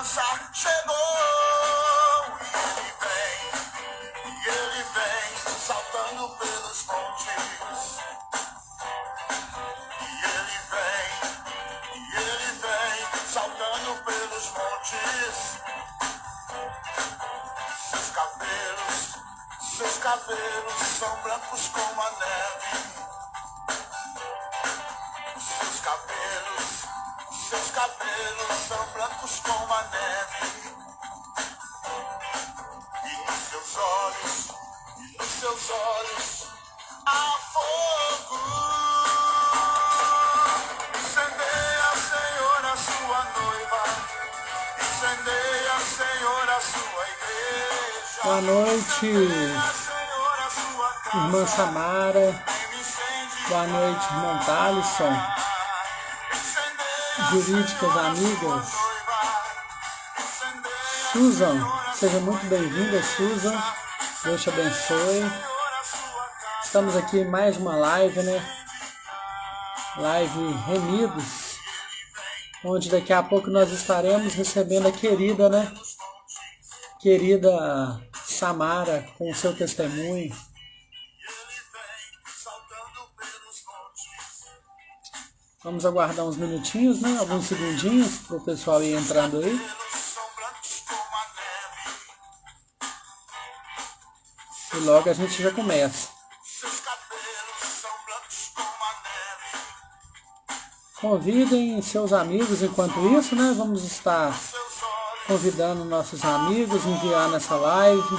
esperança chegou. E ele vem saltando pelos montes. E ele vem saltando pelos montes. Seus cabelos são brancos como a neve. Seus cabelos são brancos como a neve. E nos seus olhos há fogo. Incendeia, Senhor, a sua noiva. Incendeia, Senhor, a sua igreja. Boa noite, irmã Samara. Boa noite, irmão Thalisson. Jurídicas amigas. Susan, seja muito bem-vinda, Susan. Deus te abençoe. Estamos aqui em mais uma live, né? Live Remidos, onde daqui a pouco nós estaremos recebendo a querida, né? Querida Samara, com o seu testemunho. Vamos aguardar uns minutinhos, né? Alguns segundinhos para o pessoal ir entrando aí. E logo a gente já começa. Convidem seus amigos enquanto isso, né? Vamos estar convidando nossos amigos, enviando essa live.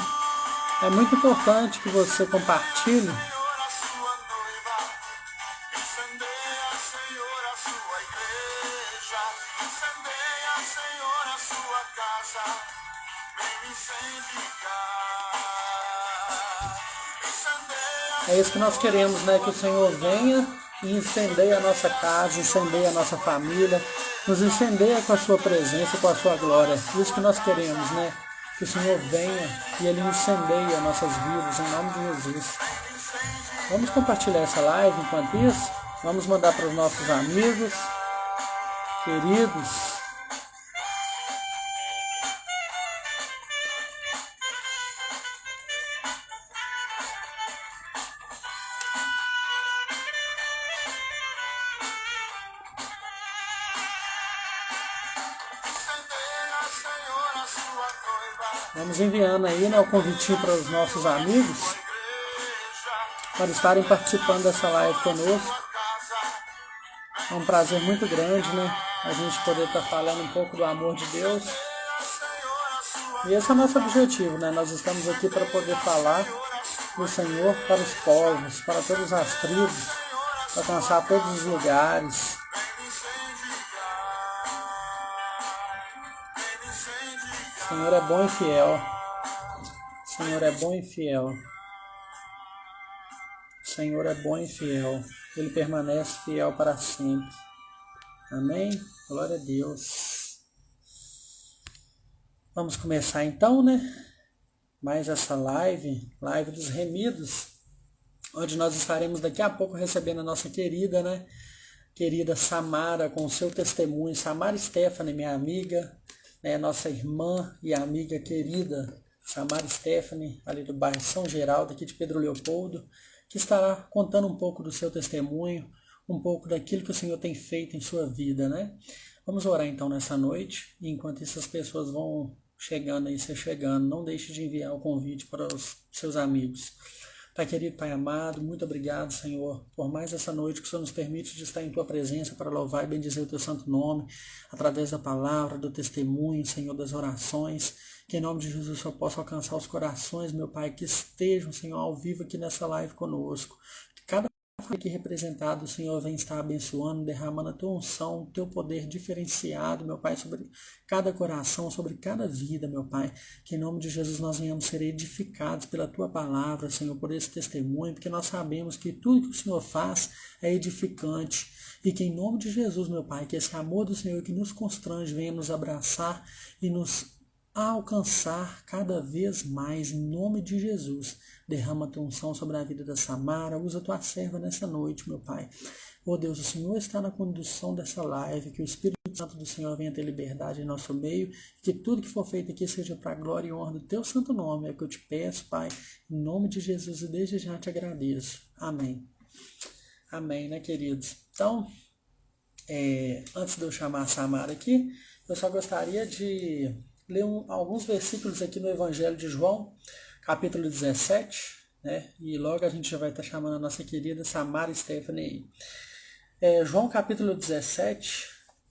É muito importante que você compartilhe. É isso que nós queremos, né? Que o Senhor venha e incendeie a nossa casa, incendeie a nossa família, nos incendeie com a sua presença, com a sua glória. Isso que nós queremos, né? Que o Senhor venha e Ele incendeie as nossas vidas, em nome de Jesus. Vamos compartilhar essa live enquanto isso. Vamos mandar para os nossos amigos, queridos. Vamos enviando aí, né, o convitinho para os nossos amigos para estarem participando dessa live conosco. É um prazer muito grande, né? A gente poder estar falando um pouco do amor de Deus. E esse é o nosso objetivo, né? Nós estamos aqui para poder falar do Senhor para os povos, para todas as tribos, para alcançar todos os lugares. O Senhor é bom e fiel. O Senhor é bom e fiel. O Senhor é bom e fiel. Ele permanece fiel para sempre. Amém? Glória a Deus. Vamos começar então, né? Mais essa live dos Remidos, onde nós estaremos daqui a pouco recebendo a nossa querida, né? Querida Samara, com o seu testemunho. Samara Stephanie, minha amiga, né? Nossa irmã e amiga querida, Samara Stephanie, ali do bairro São Geraldo, aqui de Pedro Leopoldo, que estará contando um pouco do seu testemunho, um pouco daquilo que o Senhor tem feito em sua vida, né? Vamos orar então nessa noite, e enquanto essas pessoas vão chegando aí, você chegando, não deixe de enviar o convite para os seus amigos. Pai querido, Pai amado, muito obrigado, Senhor, por mais essa noite que o Senhor nos permite de estar em Tua presença para louvar e bendizer o Teu santo nome, através da palavra, do testemunho, Senhor, das orações, que em nome de Jesus o Senhor possa alcançar os corações, meu Pai, que estejam, Senhor, ao vivo aqui nessa live conosco. Que cada aqui representado, o Senhor vem estar abençoando, derramando a Tua unção, o Teu poder diferenciado, meu Pai, sobre cada coração, sobre cada vida, meu Pai. Que em nome de Jesus nós venhamos ser edificados pela Tua palavra, Senhor, por esse testemunho, porque nós sabemos que tudo que o Senhor faz é edificante. E que em nome de Jesus, meu Pai, que esse amor do Senhor que nos constrange venha nos abraçar e nos alcançar cada vez mais, em nome de Jesus. Derrama a tua unção sobre a vida da Samara, usa a tua serva nessa noite, meu Pai. Oh Deus, o Senhor está na condução dessa live, que o Espírito Espírito Santo do Senhor venha ter liberdade em nosso meio, que tudo que for feito aqui seja para a glória e honra do teu santo nome. É o que eu te peço, Pai, em nome de Jesus, e desde já te agradeço. Amém. Amém, né, queridos? Então, antes de eu chamar a Samara aqui, eu só gostaria de ler alguns versículos aqui no Evangelho de João, capítulo 17, né? E logo a gente já vai estar chamando a nossa querida Samara Stephanie aí. João capítulo 17,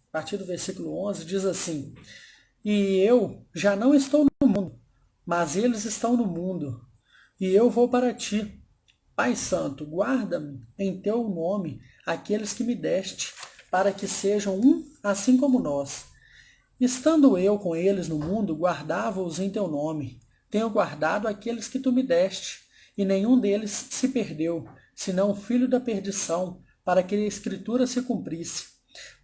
a partir do versículo 11, diz assim: E eu já não estou no mundo, mas eles estão no mundo, e eu vou para ti. Pai Santo, guarda-me em teu nome aqueles que me deste, para que sejam um, assim como nós. Estando eu com eles no mundo, guardava-os em teu nome. Tenho guardado aqueles que tu me deste, e nenhum deles se perdeu, senão o filho da perdição, para que a Escritura se cumprisse.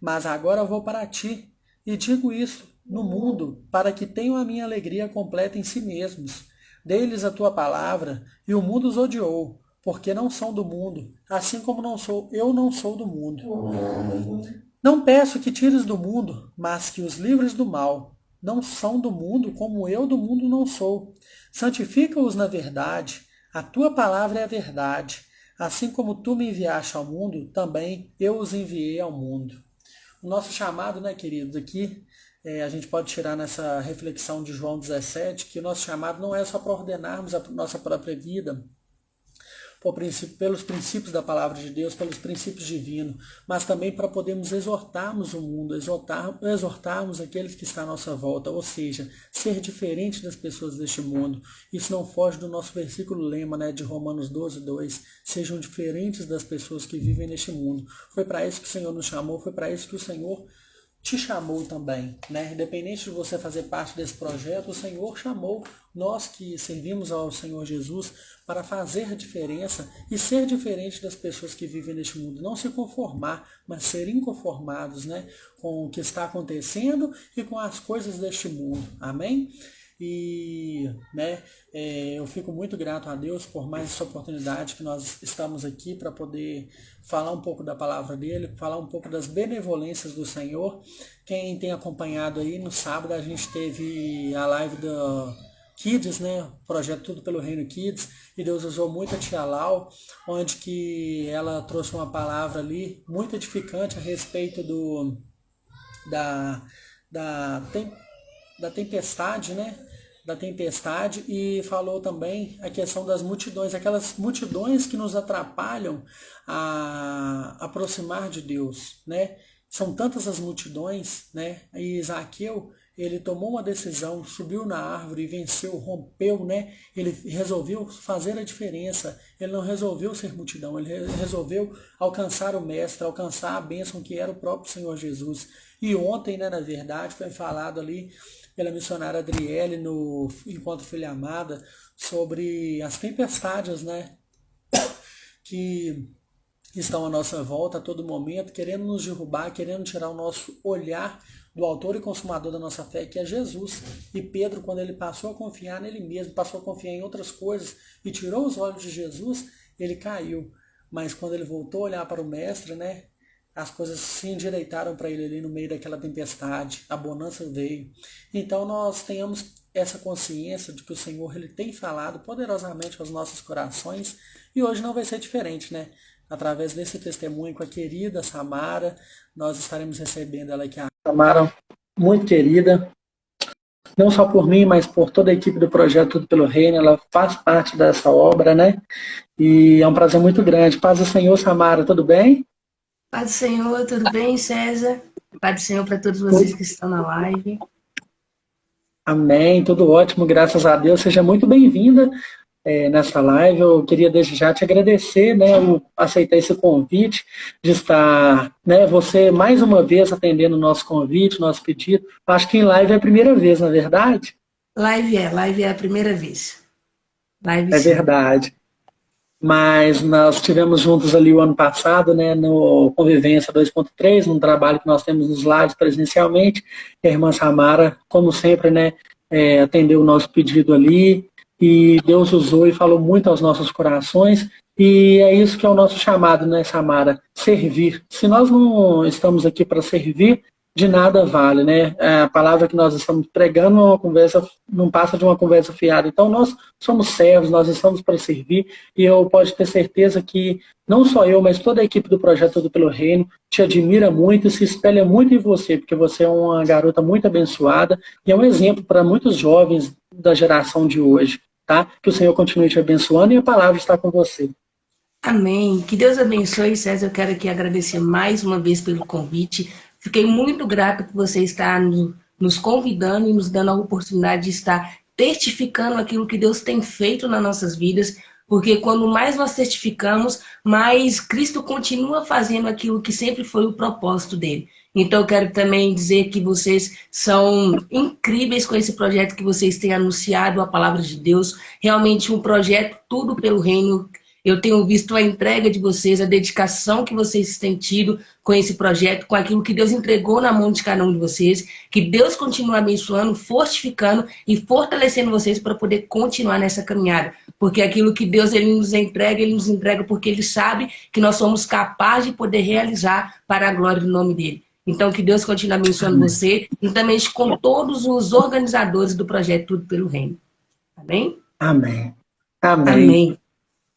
Mas agora vou para ti, e digo isso no mundo, para que tenham a minha alegria completa em si mesmos. Dei-lhes a tua palavra, e o mundo os odiou, porque não são do mundo, assim como eu não sou do mundo. Não peço que tires do mundo, mas que os livres do mal. Não são do mundo, como eu do mundo não sou. Santifica-os na verdade. A tua palavra é a verdade. Assim como tu me enviaste ao mundo, também eu os enviei ao mundo. O nosso chamado, né, queridos, aqui, a gente pode tirar nessa reflexão de João 17, que o nosso chamado não é só para ordenarmos a nossa própria vida, pelos princípios da palavra de Deus, pelos princípios divinos, mas também para podermos exortarmos o mundo, exortarmos aqueles que estão à nossa volta, ou seja, ser diferente das pessoas deste mundo. Isso não foge do nosso versículo lema, né, de Romanos 12:2, sejam diferentes das pessoas que vivem neste mundo. Foi para isso que o Senhor nos chamou, foi para isso que o Senhor te chamou também, né? Independente de você fazer parte desse projeto, o Senhor chamou nós que servimos ao Senhor Jesus para fazer diferença e ser diferente das pessoas que vivem neste mundo. Não se conformar, mas ser inconformados, né, com o que está acontecendo e com as coisas deste mundo. Amém? E eu fico muito grato a Deus por mais essa oportunidade que nós estamos aqui para poder falar um pouco da palavra dele, falar um pouco das benevolências do Senhor. Quem tem acompanhado aí, no sábado a gente teve a live do Kids, né? O projeto Tudo pelo Reino Kids, e Deus usou muito a tia Lau, onde que ela trouxe uma palavra ali muito edificante a respeito da tempestade, né? Da tempestade, e falou também a questão das multidões, aquelas multidões que nos atrapalham a aproximar de Deus, né? São tantas as multidões, né? E Zaqueu, ele tomou uma decisão, subiu na árvore e venceu, rompeu, né? Ele resolveu fazer a diferença. Ele não resolveu ser multidão, ele resolveu alcançar o Mestre, alcançar a bênção que era o próprio Senhor Jesus. E ontem, né, na verdade, foi falado ali pela missionária Adriele no Encontro Filha Amada sobre as tempestades, né, que estão à nossa volta a todo momento, querendo nos derrubar, querendo tirar o nosso olhar do autor e consumador da nossa fé, que é Jesus. E Pedro, quando ele passou a confiar nele mesmo, passou a confiar em outras coisas e tirou os olhos de Jesus, ele caiu. Mas quando ele voltou a olhar para o Mestre, né, as coisas se endireitaram para ele ali no meio daquela tempestade, a bonança veio. Então nós tenhamos essa consciência de que o Senhor ele tem falado poderosamente aos nossos corações, e hoje não vai ser diferente, né? Através desse testemunho com a querida Samara, nós estaremos recebendo ela aqui. A Samara, muito querida, não só por mim, mas por toda a equipe do Projeto Tudo pelo Reino, ela faz parte dessa obra, né? E é um prazer muito grande. Paz do Senhor, Samara, tudo bem? Paz do Senhor, tudo bem, César? Paz do Senhor para todos vocês que estão na live. Amém, tudo ótimo, graças a Deus. Seja muito bem-vinda nessa live. Eu queria desde já te agradecer, né, aceitar esse convite, de estar, né, você mais uma vez atendendo o nosso convite, nosso pedido. Acho que em live é a primeira vez, na verdade? Live é a primeira vez. Live, é sim. Verdade. Mas nós estivemos juntos ali o ano passado, né, no Convivência 2.3, num trabalho que nós temos nos lares presencialmente. E a irmã Samara, como sempre, né, atendeu o nosso pedido ali, e Deus usou e falou muito aos nossos corações. E é isso que é o nosso chamado, né, Samara? Servir. Se nós não estamos aqui para servir, de nada vale, né? A palavra que nós estamos pregando é uma conversa, não passa de uma conversa fiada. Então, nós somos servos, nós estamos para servir, e eu posso ter certeza que não só eu, mas toda a equipe do Projeto Tudo pelo Reino te admira muito e se espelha muito em você, porque você é uma garota muito abençoada e é um exemplo para muitos jovens da geração de hoje, tá? Que o Senhor continue te abençoando e a palavra está com você. Amém. Que Deus abençoe, César. Eu quero aqui agradecer mais uma vez pelo convite. Fiquei muito grata por você estar nos convidando e nos dando a oportunidade de estar testificando aquilo que Deus tem feito nas nossas vidas, porque quando mais nós testificamos, mais Cristo continua fazendo aquilo que sempre foi o propósito dele. Então eu quero também dizer que vocês são incríveis com esse projeto que vocês têm anunciado a palavra de Deus, realmente um projeto tudo pelo reino. Eu tenho visto a entrega de vocês, a dedicação que vocês têm tido com esse projeto, com aquilo que Deus entregou na mão de cada um de vocês. Que Deus continue abençoando, fortificando e fortalecendo vocês para poder continuar nessa caminhada. Porque aquilo que Deus ele nos entrega porque Ele sabe que nós somos capazes de poder realizar para a glória do nome dEle. Então, que Deus continue abençoando você, juntamente com todos os organizadores do projeto Tudo pelo Reino. Amém? Amém. Amém. Amém.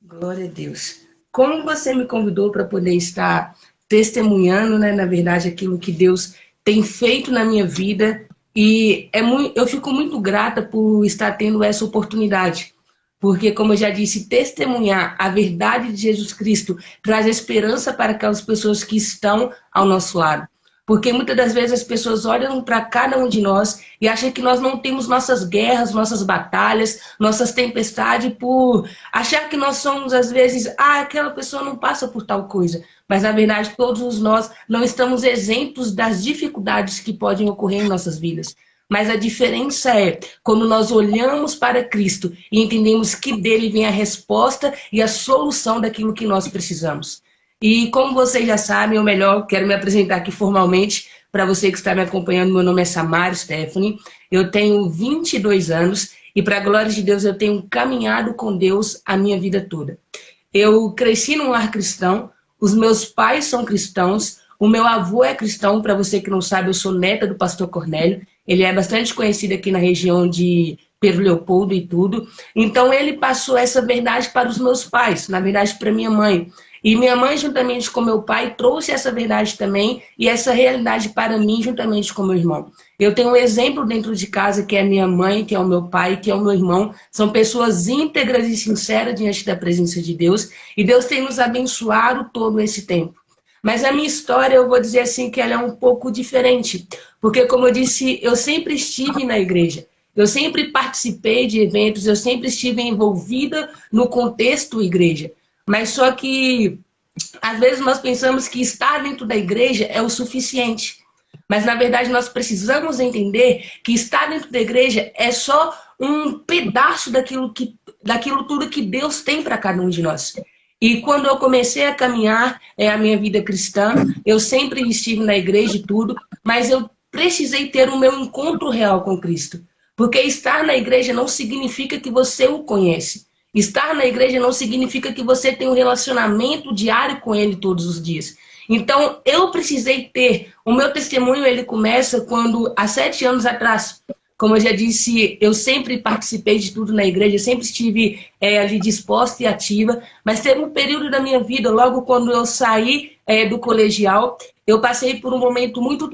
Glória a Deus. Como você me convidou para poder estar testemunhando, né, na verdade, aquilo que Deus tem feito na minha vida, e eu fico muito grata por estar tendo essa oportunidade, porque, como eu já disse, testemunhar a verdade de Jesus Cristo traz esperança para aquelas pessoas que estão ao nosso lado. Porque muitas das vezes as pessoas olham para cada um de nós e acham que nós não temos nossas guerras, nossas batalhas, nossas tempestades, por achar que nós somos, às vezes, aquela pessoa não passa por tal coisa. Mas, na verdade, todos nós não estamos exemplos das dificuldades que podem ocorrer em nossas vidas. Mas a diferença é quando nós olhamos para Cristo e entendemos que dele vem a resposta e a solução daquilo que nós precisamos. E como vocês já sabem, ou melhor, quero me apresentar aqui formalmente para você que está me acompanhando. Meu nome é Samara Stephanie, eu tenho 22 anos e, para a glória de Deus, eu tenho caminhado com Deus a minha vida toda. Eu cresci num lar cristão, os meus pais são cristãos, o meu avô é cristão. Para você que não sabe, eu sou neta do pastor Cornélio, ele é bastante conhecido aqui na região de Pedro Leopoldo e tudo. Então ele passou essa verdade para os meus pais, na verdade para minha mãe. E minha mãe, juntamente com meu pai, trouxe essa verdade também e essa realidade para mim, juntamente com meu irmão. Eu tenho um exemplo dentro de casa, que é minha mãe, que é o meu pai, que é o meu irmão. São pessoas íntegras e sinceras diante da presença de Deus. E Deus tem nos abençoado todo esse tempo. Mas a minha história, eu vou dizer assim, que ela é um pouco diferente. Porque, como eu disse, eu sempre estive na igreja. Eu sempre participei de eventos, eu sempre estive envolvida no contexto igreja. Mas só que, às vezes, nós pensamos que estar dentro da igreja é o suficiente. Mas, na verdade, nós precisamos entender que estar dentro da igreja é só um pedaço daquilo tudo que Deus tem para cada um de nós. E quando eu comecei a caminhar a minha vida cristã, eu sempre estive na igreja e tudo, mas eu precisei ter o meu encontro real com Cristo. Porque estar na igreja não significa que você o conhece. Estar na igreja não significa que você tem um relacionamento diário com Ele todos os dias. Então, eu precisei ter. O meu testemunho, ele começa quando, há 7 anos atrás, como eu já disse, eu sempre participei de tudo na igreja, sempre estive ali disposta e ativa, mas teve um período da minha vida, logo quando eu saí do colegial, eu passei por um momento muito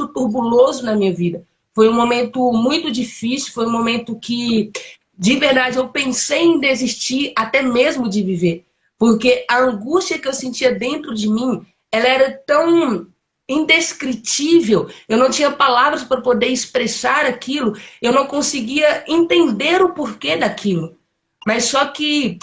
turbuloso na minha vida. Foi um momento muito difícil, foi um momento que, de verdade, eu pensei em desistir até mesmo de viver. Porque a angústia que eu sentia dentro de mim, ela era tão indescritível. Eu não tinha palavras para poder expressar aquilo. Eu não conseguia entender o porquê daquilo. Mas só que,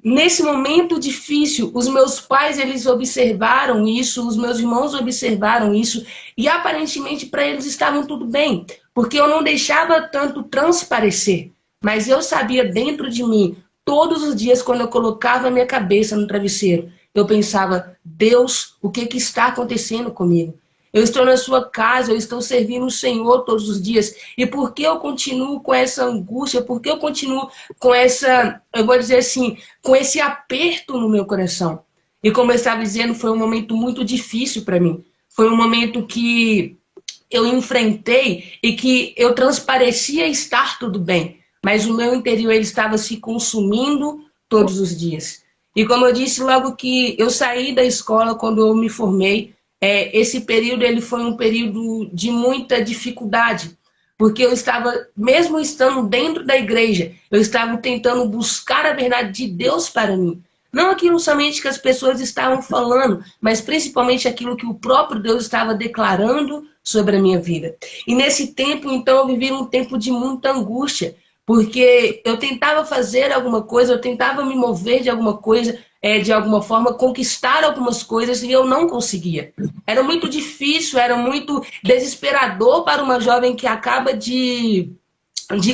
nesse momento difícil, os meus pais, eles observaram isso, os meus irmãos observaram isso, e aparentemente para eles estavam tudo bem, porque eu não deixava tanto transparecer. Mas eu sabia dentro de mim, todos os dias, quando eu colocava a minha cabeça no travesseiro, eu pensava: Deus, o que está acontecendo comigo? Eu estou na sua casa, eu estou servindo o Senhor todos os dias. E por que eu continuo com essa angústia? Por que eu continuo com essa, eu vou dizer assim, com esse aperto no meu coração? E como eu estava dizendo, foi um momento muito difícil para mim. foi um momento que eu enfrentei e que eu transparecia estar tudo bem, mas o meu interior ele estava se consumindo todos os dias. E como eu disse, logo que eu saí da escola, quando eu me formei, esse período ele foi um período de muita dificuldade, porque eu estava, mesmo estando dentro da igreja, eu estava tentando buscar a verdade de Deus para mim. Não aquilo somente que as pessoas estavam falando, mas principalmente aquilo que o próprio Deus estava declarando sobre a minha vida. E nesse tempo, então, eu vivi um tempo de muita angústia, porque eu tentava fazer alguma coisa, eu tentava me mover de alguma coisa, de alguma forma, conquistar algumas coisas e eu não conseguia. Era muito difícil, era muito desesperador para uma jovem que acaba de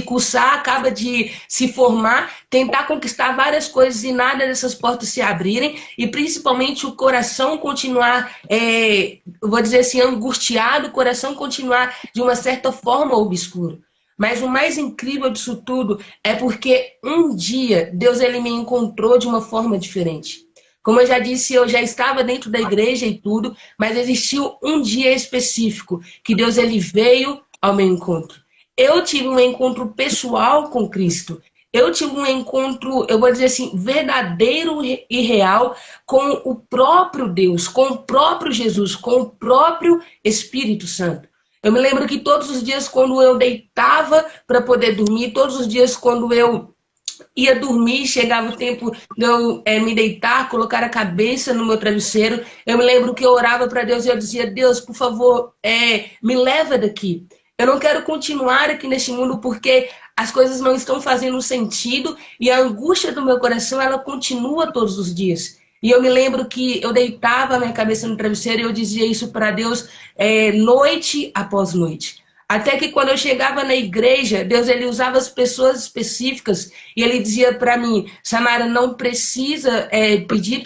cursar, acaba de se formar, tentar conquistar várias coisas e nada dessas portas se abrirem, e principalmente o coração continuar, eu vou dizer assim, angustiado, o coração continuar de uma certa forma obscuro. Mas o mais incrível disso tudo é porque um dia Deus ele me encontrou de uma forma diferente. Como eu já disse, eu já estava dentro da igreja e tudo, mas existiu um dia específico que Deus ele veio ao meu encontro. Eu tive um encontro pessoal com Cristo. Eu tive um encontro, eu vou dizer assim, verdadeiro e real com o próprio Deus, com o próprio Jesus, com o próprio Espírito Santo. Eu me lembro que todos os dias quando eu deitava para poder dormir, todos os dias quando eu ia dormir, chegava o tempo de eu me deitar, colocar a cabeça no meu travesseiro, eu me lembro que eu orava para Deus e eu dizia, Deus, por favor, me leva daqui. Eu não quero continuar aqui neste mundo porque as coisas não estão fazendo sentido e a angústia do meu coração, ela continua todos os dias. E eu me lembro que eu deitava a minha cabeça no travesseiro e eu dizia isso para Deus noite após noite. Até que quando eu chegava na igreja, Deus ele usava as pessoas específicas e ele dizia para mim, Samara, não precisa pedir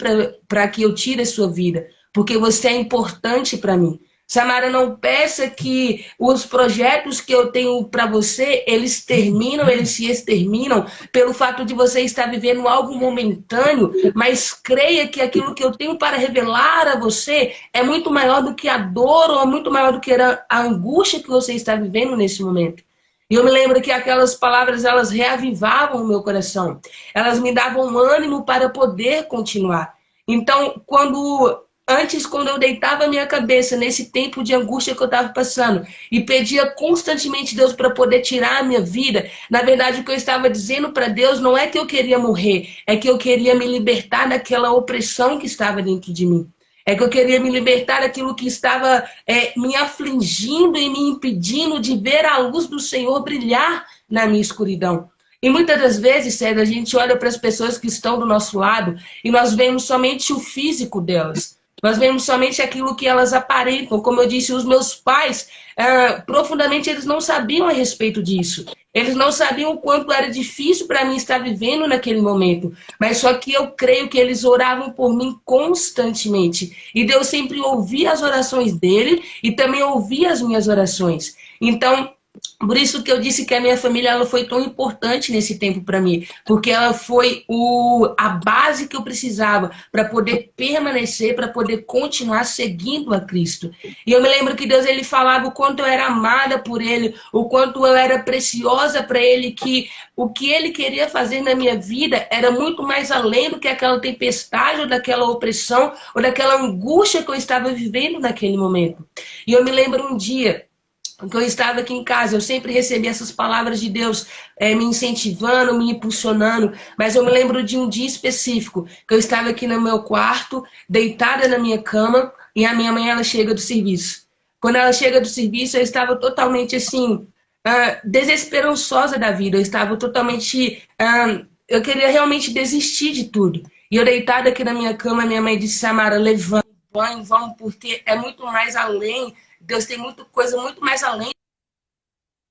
para que eu tire a sua vida, porque você é importante para mim. Samara, não peça que os projetos que eu tenho para você, eles terminam, eles se exterminam pelo fato de você estar vivendo algo momentâneo, mas creia que aquilo que eu tenho para revelar a você é muito maior do que a dor ou é muito maior do que a angústia que você está vivendo nesse momento. E eu me lembro que aquelas palavras, elas reavivavam o meu coração. Elas me davam ânimo para poder continuar. Então, quando eu deitava a minha cabeça nesse tempo de angústia que eu estava passando e pedia constantemente Deus para poder tirar a minha vida, na verdade o que eu estava dizendo para Deus não é que eu queria morrer, é que eu queria me libertar daquela opressão que estava dentro de mim. É que eu queria me libertar daquilo que estava me afligindo e me impedindo de ver a luz do Senhor brilhar na minha escuridão. E muitas das vezes, César, a gente olha para as pessoas que estão do nosso lado e nós vemos somente o físico delas. Nós vemos somente aquilo que elas aparentam. Como eu disse, os meus pais, profundamente, eles não sabiam a respeito disso. Eles não sabiam o quanto era difícil para mim estar vivendo naquele momento. Mas só que eu creio que eles oravam por mim constantemente. E Deus sempre ouvia as orações dele e também ouvia as minhas orações. Então, por isso que eu disse que a minha família ela foi tão importante nesse tempo para mim, porque ela foi a base que eu precisava para poder permanecer, para poder continuar seguindo a Cristo. E eu me lembro que Deus ele falava o quanto eu era amada por Ele, o quanto eu era preciosa para Ele, que o que Ele queria fazer na minha vida era muito mais além do que aquela tempestade ou daquela opressão ou daquela angústia que eu estava vivendo naquele momento. E eu me lembro um dia que eu estava aqui em casa, eu sempre recebi essas palavras de Deus me incentivando, me impulsionando, mas eu me lembro de um dia específico, que eu estava aqui no meu quarto, deitada na minha cama, e a minha mãe ela chega do serviço. Quando ela chega do serviço, eu estava totalmente assim, desesperançosa da vida, eu estava totalmente, eu queria realmente desistir de tudo. E eu deitada aqui na minha cama, minha mãe disse, Samara, levanta, vamos, porque é muito mais além. Deus tem muita coisa muito mais além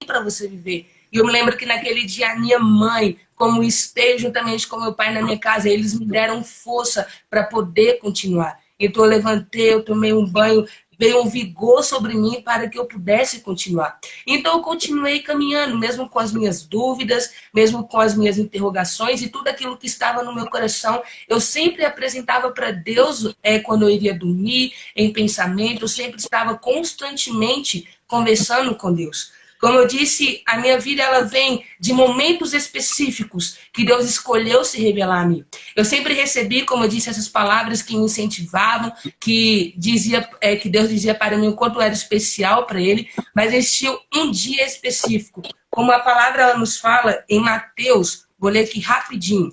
para você viver. E eu me lembro que naquele dia a minha mãe, como esteja juntamente com meu pai na minha casa, eles me deram força para poder continuar. Então eu levantei, eu tomei um banho veio um vigor sobre mim para que eu pudesse continuar. Então eu continuei caminhando, mesmo com as minhas dúvidas, mesmo com as minhas interrogações e tudo aquilo que estava no meu coração, eu sempre apresentava para Deus quando eu iria dormir, em pensamento, eu sempre estava constantemente conversando com Deus. Como eu disse, a minha vida ela vem de momentos específicos que Deus escolheu se revelar a mim. Eu sempre recebi, como eu disse, essas palavras que me incentivavam, que Deus dizia para mim o quanto era especial para Ele, mas existiu um dia específico. Como a palavra nos fala em Mateus, vou ler aqui rapidinho.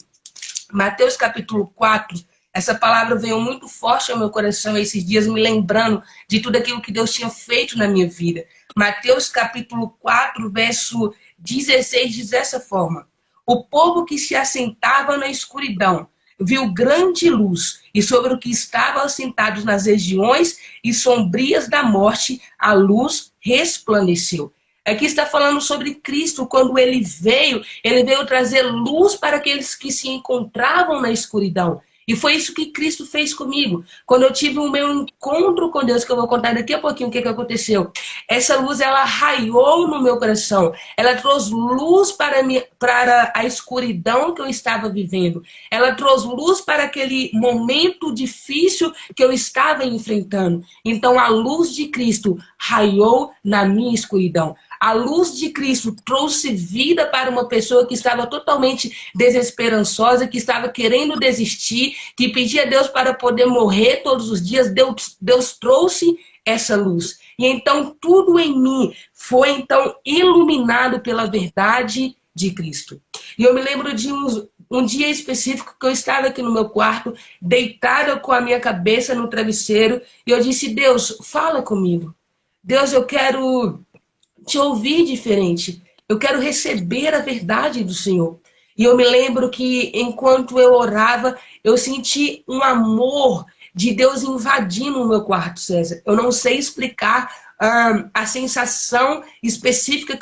Mateus capítulo 4, essa palavra veio muito forte ao meu coração esses dias, me lembrando de tudo aquilo que Deus tinha feito na minha vida. Mateus capítulo 4, verso 16, diz dessa forma: o povo que se assentava na escuridão viu grande luz, e sobre o que estavam assentados nas regiões e sombrias da morte, a luz resplandeceu. Aqui está falando sobre Cristo, quando ele veio trazer luz para aqueles que se encontravam na escuridão. E foi isso que Cristo fez comigo. Quando eu tive o meu encontro com Deus, que eu vou contar daqui a pouquinho o que aconteceu. Essa luz, ela raiou no meu coração. Ela trouxe luz para a escuridão que eu estava vivendo. Ela trouxe luz para aquele momento difícil que eu estava enfrentando. Então, a luz de Cristo raiou na minha escuridão. A luz de Cristo trouxe vida para uma pessoa que estava totalmente desesperançosa, que estava querendo desistir, que pedia a Deus para poder morrer todos os dias. Deus trouxe essa luz. E então tudo em mim foi então iluminado pela verdade de Cristo. E eu me lembro de um dia específico que eu estava aqui no meu quarto, deitada com a minha cabeça no travesseiro, e eu disse: Deus, fala comigo. Deus, eu quero te ouvir diferente. Eu quero receber a verdade do Senhor. E eu me lembro que enquanto eu orava, eu senti um amor de Deus invadindo o meu quarto, César. Eu não sei explicar a sensação específica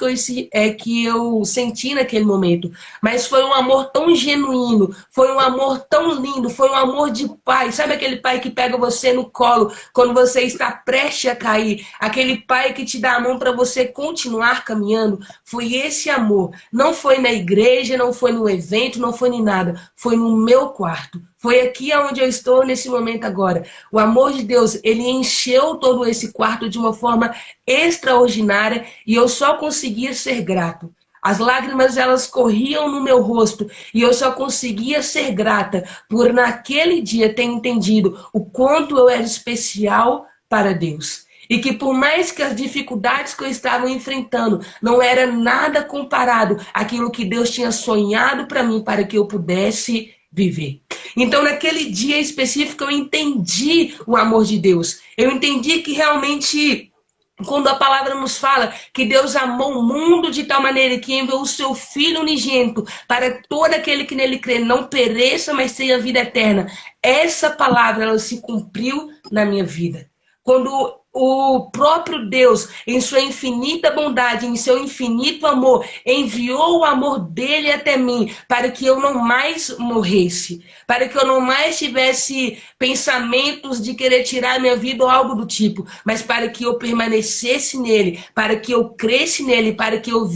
que eu senti naquele momento. Mas foi um amor tão genuíno, foi um amor tão lindo, foi um amor de pai. Sabe aquele pai que pega você no colo quando você está prestes a cair? Aquele pai que te dá a mão para você continuar caminhando? Foi esse amor. Não foi na igreja, não foi no evento, não foi em nada. Foi no meu quarto. Foi aqui onde eu estou nesse momento agora. O amor de Deus, ele encheu todo esse quarto de uma forma extraordinária e eu só conseguia ser grato. As lágrimas, elas corriam no meu rosto e eu só conseguia ser grata por naquele dia ter entendido o quanto eu era especial para Deus. E que por mais que as dificuldades que eu estava enfrentando não era nada comparado àquilo que Deus tinha sonhado para mim, para que eu pudesse viver. Então, naquele dia específico, eu entendi o amor de Deus. Eu entendi que realmente, quando a palavra nos fala que Deus amou o mundo de tal maneira que enviou o seu Filho unigênito para todo aquele que nele crê não pereça, mas tenha vida eterna. Essa palavra, ela se cumpriu na minha vida. Quando o próprio Deus, em sua infinita bondade, em seu infinito amor, enviou o amor dele até mim para que eu não mais morresse, para que eu não mais tivesse pensamentos de querer tirar minha vida ou algo do tipo, mas para que eu permanecesse nele, para que eu crescesse nele, para que eu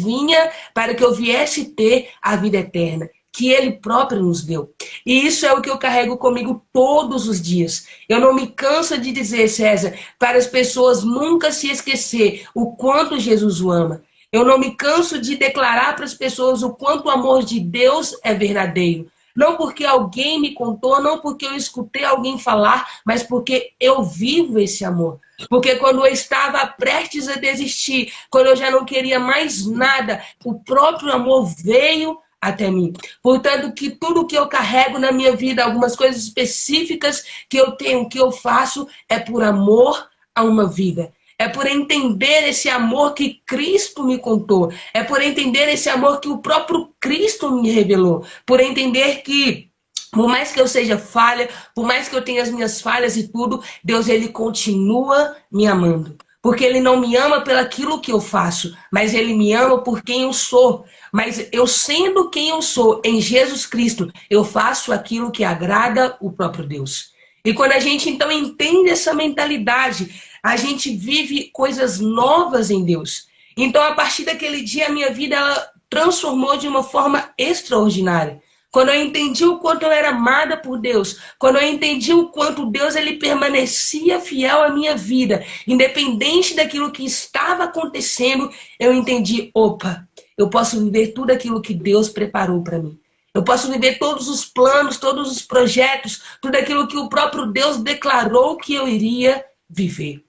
viesse ter a vida eterna que ele próprio nos deu. E isso é o que eu carrego comigo todos os dias. Eu não me canso de dizer, César, para as pessoas nunca se esquecer o quanto Jesus o ama. Eu não me canso de declarar para as pessoas o quanto o amor de Deus é verdadeiro. Não porque alguém me contou, não porque eu escutei alguém falar, mas porque eu vivo esse amor. Porque quando eu estava prestes a desistir, quando eu já não queria mais nada, o próprio amor veio até mim. Portanto, que tudo que eu carrego na minha vida, algumas coisas específicas que eu tenho, que eu faço, é por amor a uma vida. É por entender esse amor que Cristo me contou. É por entender esse amor que o próprio Cristo me revelou. Por entender que, por mais que eu seja falha, por mais que eu tenha as minhas falhas e tudo, Deus, ele continua me amando. Porque ele não me ama pelaquilo que eu faço, mas ele me ama por quem eu sou. Mas eu sendo quem eu sou em Jesus Cristo, eu faço aquilo que agrada o próprio Deus. E quando a gente então entende essa mentalidade, a gente vive coisas novas em Deus. Então, a partir daquele dia, a minha vida ela transformou de uma forma extraordinária. Quando eu entendi o quanto eu era amada por Deus, quando eu entendi o quanto Deus ele permanecia fiel à minha vida, independente daquilo que estava acontecendo, eu entendi, opa, eu posso viver tudo aquilo que Deus preparou para mim. Eu posso viver todos os planos, todos os projetos, tudo aquilo que o próprio Deus declarou que eu iria viver.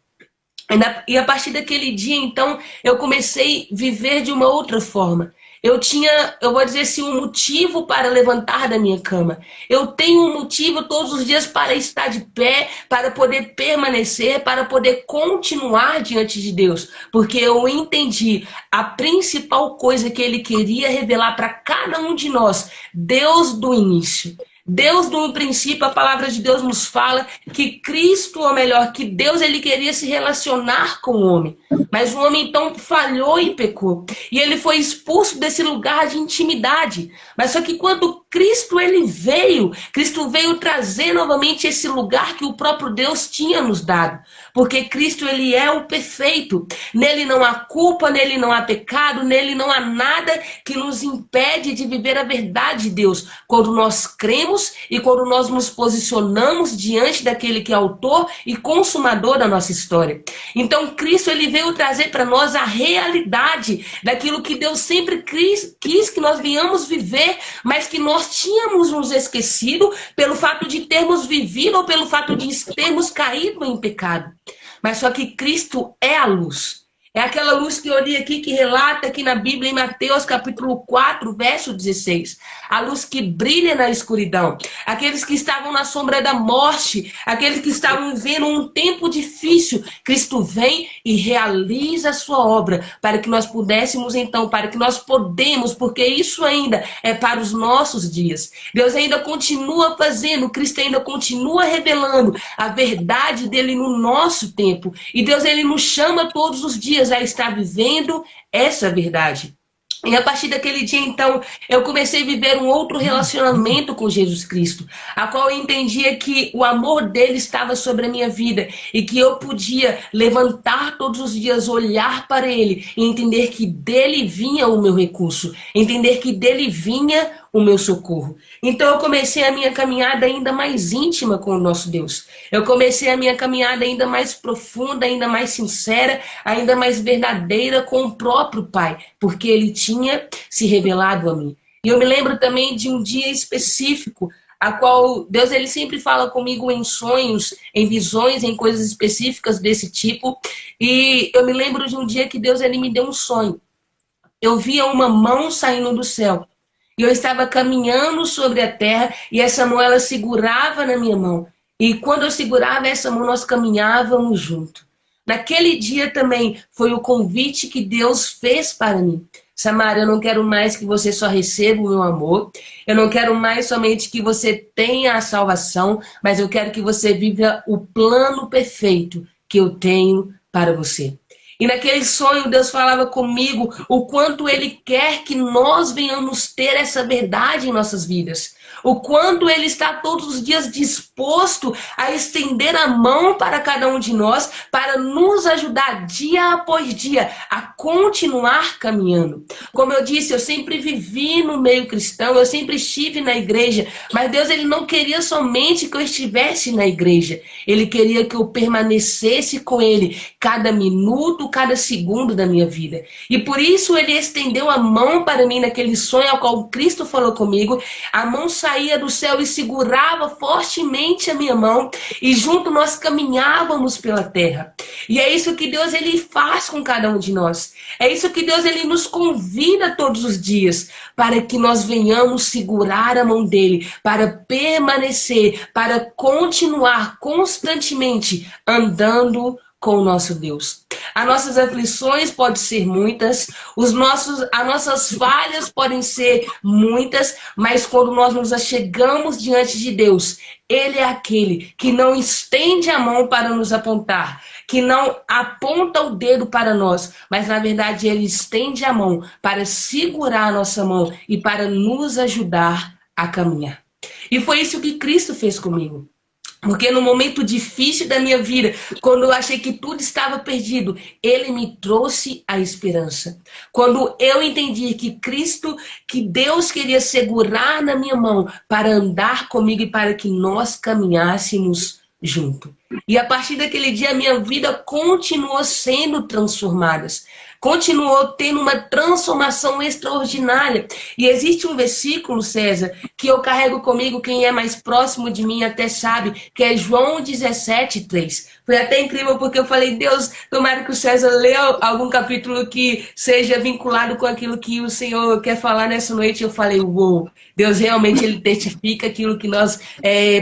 E a partir daquele dia, então, eu comecei a viver de uma outra forma. Eu tinha, eu vou dizer assim, um motivo para levantar da minha cama. Eu tenho um motivo todos os dias para estar de pé, para poder permanecer, para poder continuar diante de Deus. Porque eu entendi a principal coisa que Ele queria revelar para cada um de nós, Deus do início. Deus, no princípio, a palavra de Deus nos fala que Cristo, ou melhor, que Deus ele queria se relacionar com o homem. Mas o homem então falhou e pecou. E ele foi expulso desse lugar de intimidade. Mas só que quando Cristo ele veio, Cristo veio trazer novamente esse lugar que o próprio Deus tinha nos dado. Porque Cristo ele é o perfeito. Nele não há culpa, nele não há pecado, nele não há nada que nos impede de viver a verdade de Deus. Quando nós cremos e quando nós nos posicionamos diante daquele que é autor e consumador da nossa história. Então Cristo ele veio trazer para nós a realidade daquilo que Deus sempre quis que nós venhamos viver, mas que nós tínhamos nos esquecido pelo fato de termos vivido ou pelo fato de termos caído em pecado. Mas só que Cristo é a luz. É aquela luz que eu li aqui, que relata aqui na Bíblia, em Mateus capítulo 4, verso 16. A luz que brilha na escuridão. Aqueles que estavam na sombra da morte, aqueles que estavam vivendo um tempo difícil, Cristo vem e realiza a sua obra para que nós pudéssemos então, para que nós podemos, porque isso ainda é para os nossos dias. Deus ainda continua fazendo, Cristo ainda continua revelando a verdade dele no nosso tempo. E Deus ele nos chama todos os dias a estar vivendo essa verdade. E a partir daquele dia, então, eu comecei a viver um outro relacionamento com Jesus Cristo, a qual eu entendia que o amor dele estava sobre a minha vida e que eu podia levantar todos os dias, olhar para ele e entender que dele vinha o meu recurso, entender que dele vinha o meu socorro. Então eu comecei a minha caminhada ainda mais íntima com o nosso Deus. Eu comecei a minha caminhada ainda mais profunda, ainda mais sincera, ainda mais verdadeira com o próprio Pai, porque ele tinha se revelado a mim. E eu me lembro também de um dia específico, a qual Deus ele sempre fala comigo em sonhos, em visões, em coisas específicas desse tipo. E eu me lembro de um dia que Deus ele me deu um sonho. Eu via uma mão saindo do céu. E eu estava caminhando sobre a terra e essa mão ela segurava na minha mão. E quando eu segurava essa mão, nós caminhávamos junto. Naquele dia também foi o convite que Deus fez para mim. Samara, eu não quero mais que você só receba o meu amor. Eu não quero mais somente que você tenha a salvação, mas eu quero que você viva o plano perfeito que eu tenho para você. E naquele sonho Deus falava comigo o quanto Ele quer que nós venhamos ter essa verdade em nossas vidas. O quanto Ele está todos os dias disposto a estender a mão para cada um de nós, para nos ajudar dia após dia a continuar caminhando. Como eu disse, eu sempre vivi no meio cristão, eu sempre estive na igreja, mas Deus ele não queria somente que eu estivesse na igreja. Ele queria que eu permanecesse com Ele cada minuto, cada segundo da minha vida. E por isso Ele estendeu a mão para mim naquele sonho ao qual Cristo falou comigo. A mão saía do céu e segurava fortemente a minha mão e junto nós caminhávamos pela terra. E é isso que Deus ele faz com cada um de nós. É isso que Deus ele nos convida todos os dias para que nós venhamos segurar a mão dele, para permanecer, para continuar constantemente andando com o nosso Deus. As nossas aflições podem ser muitas, as nossas falhas podem ser muitas, mas quando nós nos achegamos diante de Deus, Ele é aquele que não estende a mão para nos apontar, que não aponta o dedo para nós, mas na verdade Ele estende a mão para segurar a nossa mão e para nos ajudar a caminhar. E foi isso que Cristo fez comigo. Porque no momento difícil da minha vida, quando eu achei que tudo estava perdido, ele me trouxe a esperança. Quando eu entendi que Cristo, que Deus queria segurar na minha mão para andar comigo e para que nós caminhássemos junto. E a partir daquele dia, a minha vida continuou sendo transformada. Continuou tendo uma transformação extraordinária. E existe um versículo, César, que eu carrego comigo, quem é mais próximo de mim até sabe, que é João 17:3. Foi até incrível porque eu falei, Deus, tomara que o César leia algum capítulo que seja vinculado com aquilo que o Senhor quer falar nessa noite. Eu falei, uou, Deus realmente ele testifica aquilo que nós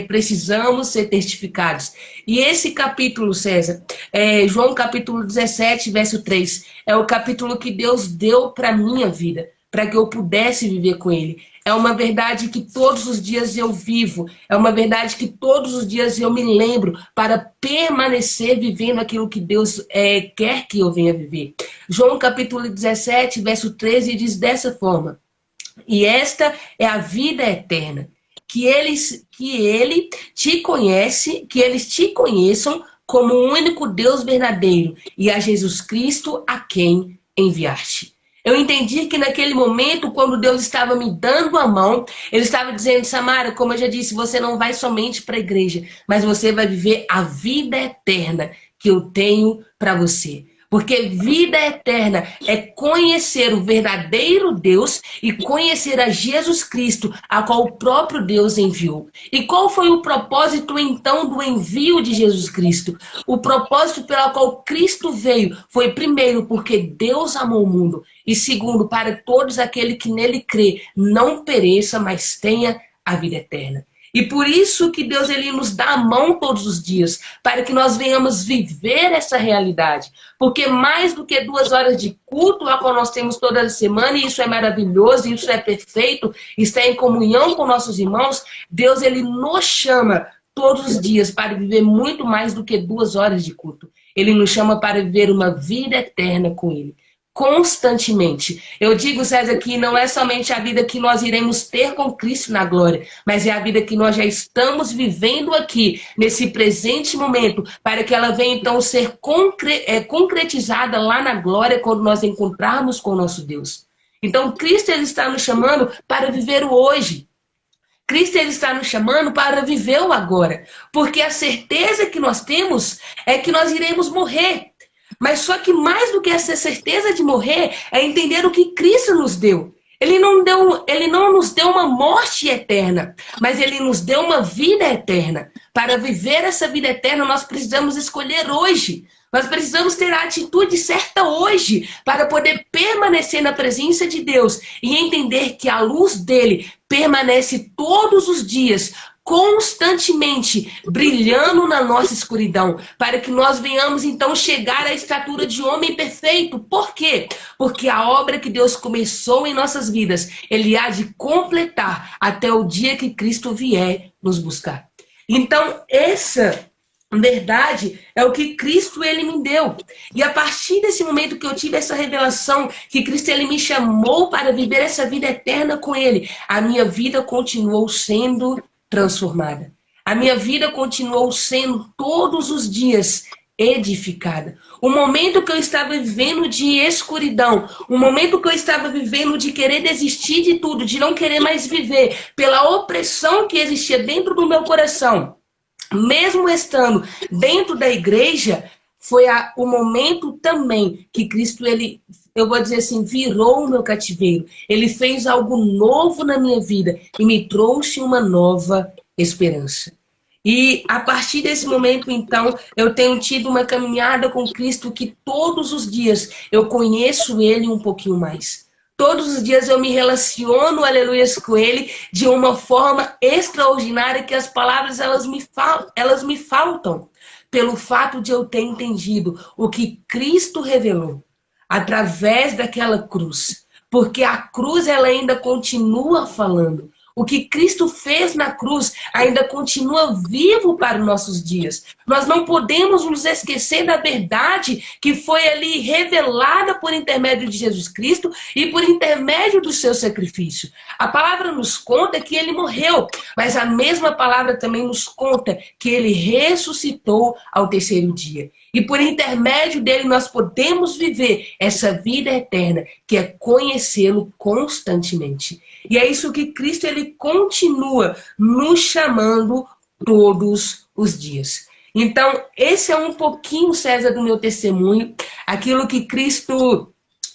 precisamos ser testificados. E esse capítulo, César, João capítulo 17, verso 3, é o capítulo que Deus deu para a minha vida, para que eu pudesse viver com ele. É uma verdade que todos os dias eu vivo, é uma verdade que todos os dias eu me lembro para permanecer vivendo aquilo que Deus quer que eu venha viver. João capítulo 17, verso 13 diz dessa forma: e esta é a vida eterna, que eles te conheçam como o único Deus verdadeiro e a Jesus Cristo a quem enviaste. Eu entendi que naquele momento, quando Deus estava me dando a mão, ele estava dizendo, Samara, como eu já disse, você não vai somente para a igreja, mas você vai viver a vida eterna que eu tenho para você. Porque vida eterna é conhecer o verdadeiro Deus e conhecer a Jesus Cristo, a qual o próprio Deus enviou. E qual foi o propósito, então, do envio de Jesus Cristo? O propósito pelo qual Cristo veio foi, primeiro, porque Deus amou o mundo. E, segundo, para todos aqueles que nele crê, não pereça, mas tenha a vida eterna. E por isso que Deus ele nos dá a mão todos os dias, para que nós venhamos viver essa realidade. Porque mais do que 2 horas de culto, a qual nós temos toda a semana, e isso é maravilhoso, isso é perfeito, está em comunhão com nossos irmãos, Deus ele nos chama todos os dias para viver muito mais do que 2 horas de culto. Ele nos chama para viver uma vida eterna com ele. Constantemente. Eu digo, César, que não é somente a vida que nós iremos ter com Cristo na glória, mas é a vida que nós já estamos vivendo aqui, nesse presente momento, para que ela venha então ser concretizada lá na glória quando nós encontrarmos com o nosso Deus. Então, Cristo ele está nos chamando para viver o hoje. Cristo ele está nos chamando para viver o agora, porque a certeza que nós temos é que nós iremos morrer. Mas só que mais do que essa certeza de morrer, é entender o que Cristo nos deu. Ele não nos deu uma morte eterna, mas ele nos deu uma vida eterna. Para viver essa vida eterna, nós precisamos escolher hoje. Nós precisamos ter a atitude certa hoje para poder permanecer na presença de Deus e entender que a luz dele permanece todos os dias, constantemente brilhando na nossa escuridão, para que nós venhamos então chegar à estatura de homem perfeito. Por quê? Porque a obra que Deus começou em nossas vidas, ele há de completar até o dia que Cristo vier nos buscar. Então, essa verdade é o que Cristo ele me deu. E a partir desse momento que eu tive essa revelação, que Cristo ele me chamou para viver essa vida eterna com ele, a minha vida continuou sendo transformada. A minha vida continuou sendo todos os dias edificada. O momento que eu estava vivendo de escuridão, o momento que eu estava vivendo de querer desistir de tudo, de não querer mais viver, pela opressão que existia dentro do meu coração, mesmo estando dentro da igreja, foi o momento também que Cristo, ele, eu vou dizer assim, virou o meu cativeiro. Ele fez algo novo na minha vida e me trouxe uma nova esperança. E a partir desse momento, então, eu tenho tido uma caminhada com Cristo que todos os dias eu conheço Ele um pouquinho mais. Todos os dias eu me relaciono, aleluias, com Ele de uma forma extraordinária que as palavras elas me faltam. Pelo fato de eu ter entendido o que Cristo revelou através daquela cruz. Porque a cruz ela ainda continua falando. O que Cristo fez na cruz ainda continua vivo para os nossos dias. Nós não podemos nos esquecer da verdade que foi ali revelada por intermédio de Jesus Cristo e por intermédio do seu sacrifício. A palavra nos conta que ele morreu, mas a mesma palavra também nos conta que ele ressuscitou ao terceiro dia. E por intermédio dele nós podemos viver essa vida eterna, que é conhecê-lo constantemente. E é isso que Cristo ele continua nos chamando todos os dias. Então, esse é um pouquinho, César, do meu testemunho, aquilo que Cristo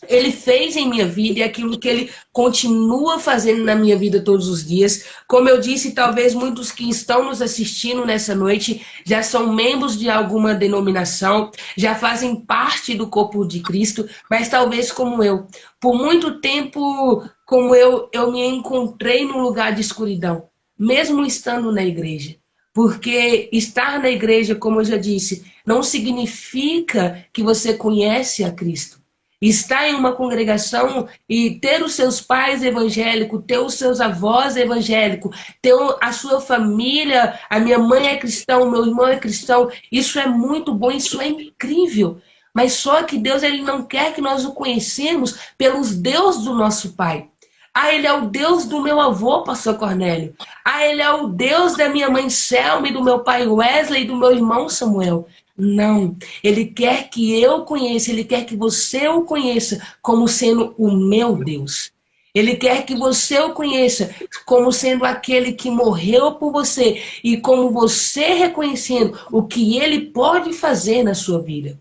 ele fez em minha vida e aquilo que ele continua fazendo na minha vida todos os dias. Como eu disse, talvez muitos que estão nos assistindo nessa noite já são membros de alguma denominação, já fazem parte do corpo de Cristo, mas talvez como eu. Por muito tempo, como eu me encontrei num lugar de escuridão, mesmo estando na igreja. Porque estar na igreja, como eu já disse, não significa que você conhece a Cristo. Estar em uma congregação e ter os seus pais evangélicos, ter os seus avós evangélicos, ter a sua família, a minha mãe é cristã, o meu irmão é cristão, isso é muito bom, isso é incrível. Mas só que Deus ele não quer que nós o conhecemos pelos deuses do nosso pai. Ah, ele é o Deus do meu avô, pastor Cornélio. Ah, ele é o Deus da minha mãe Selma e do meu pai Wesley e do meu irmão Samuel. Não, ele quer que eu conheça, ele quer que você o conheça como sendo o meu Deus. Ele quer que você o conheça como sendo aquele que morreu por você e como você reconhecendo o que ele pode fazer na sua vida.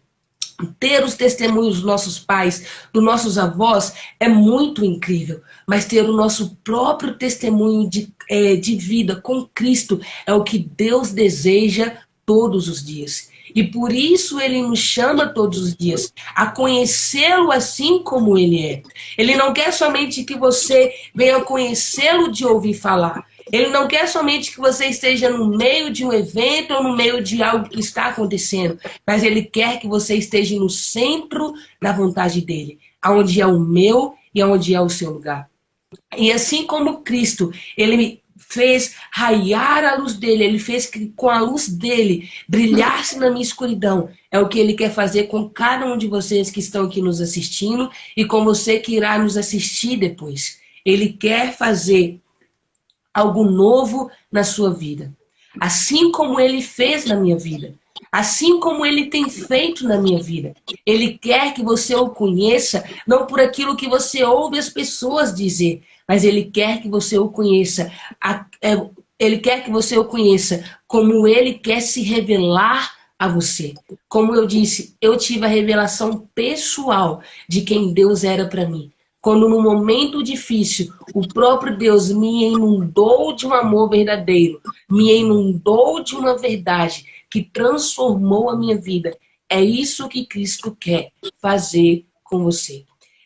Ter os testemunhos dos nossos pais, dos nossos avós, é muito incrível. Mas ter o nosso próprio testemunho de vida com Cristo é o que Deus deseja todos os dias. E por isso ele nos chama todos os dias a conhecê-lo assim como ele é. Ele não quer somente que você venha conhecê-lo de ouvir falar. Ele não quer somente que você esteja no meio de um evento ou no meio de algo que está acontecendo, mas ele quer que você esteja no centro da vontade dele, aonde é o meu e aonde é o seu lugar. E assim como Cristo, ele fez raiar a luz dele, ele fez que com a luz dele brilhasse na minha escuridão. É o que ele quer fazer com cada um de vocês que estão aqui nos assistindo e com você que irá nos assistir depois. Ele quer fazer algo novo na sua vida. Assim como ele fez na minha vida. Assim como ele tem feito na minha vida. Ele quer que você o conheça, não por aquilo que você ouve as pessoas dizer, mas ele quer que você o conheça. Ele quer que você o conheça como ele quer se revelar a você. Como eu disse, eu tive a revelação pessoal de quem Deus era para mim. Quando no momento difícil, o próprio Deus me inundou de um amor verdadeiro, me inundou de uma verdade que transformou a minha vida. É isso que Cristo quer fazer com você.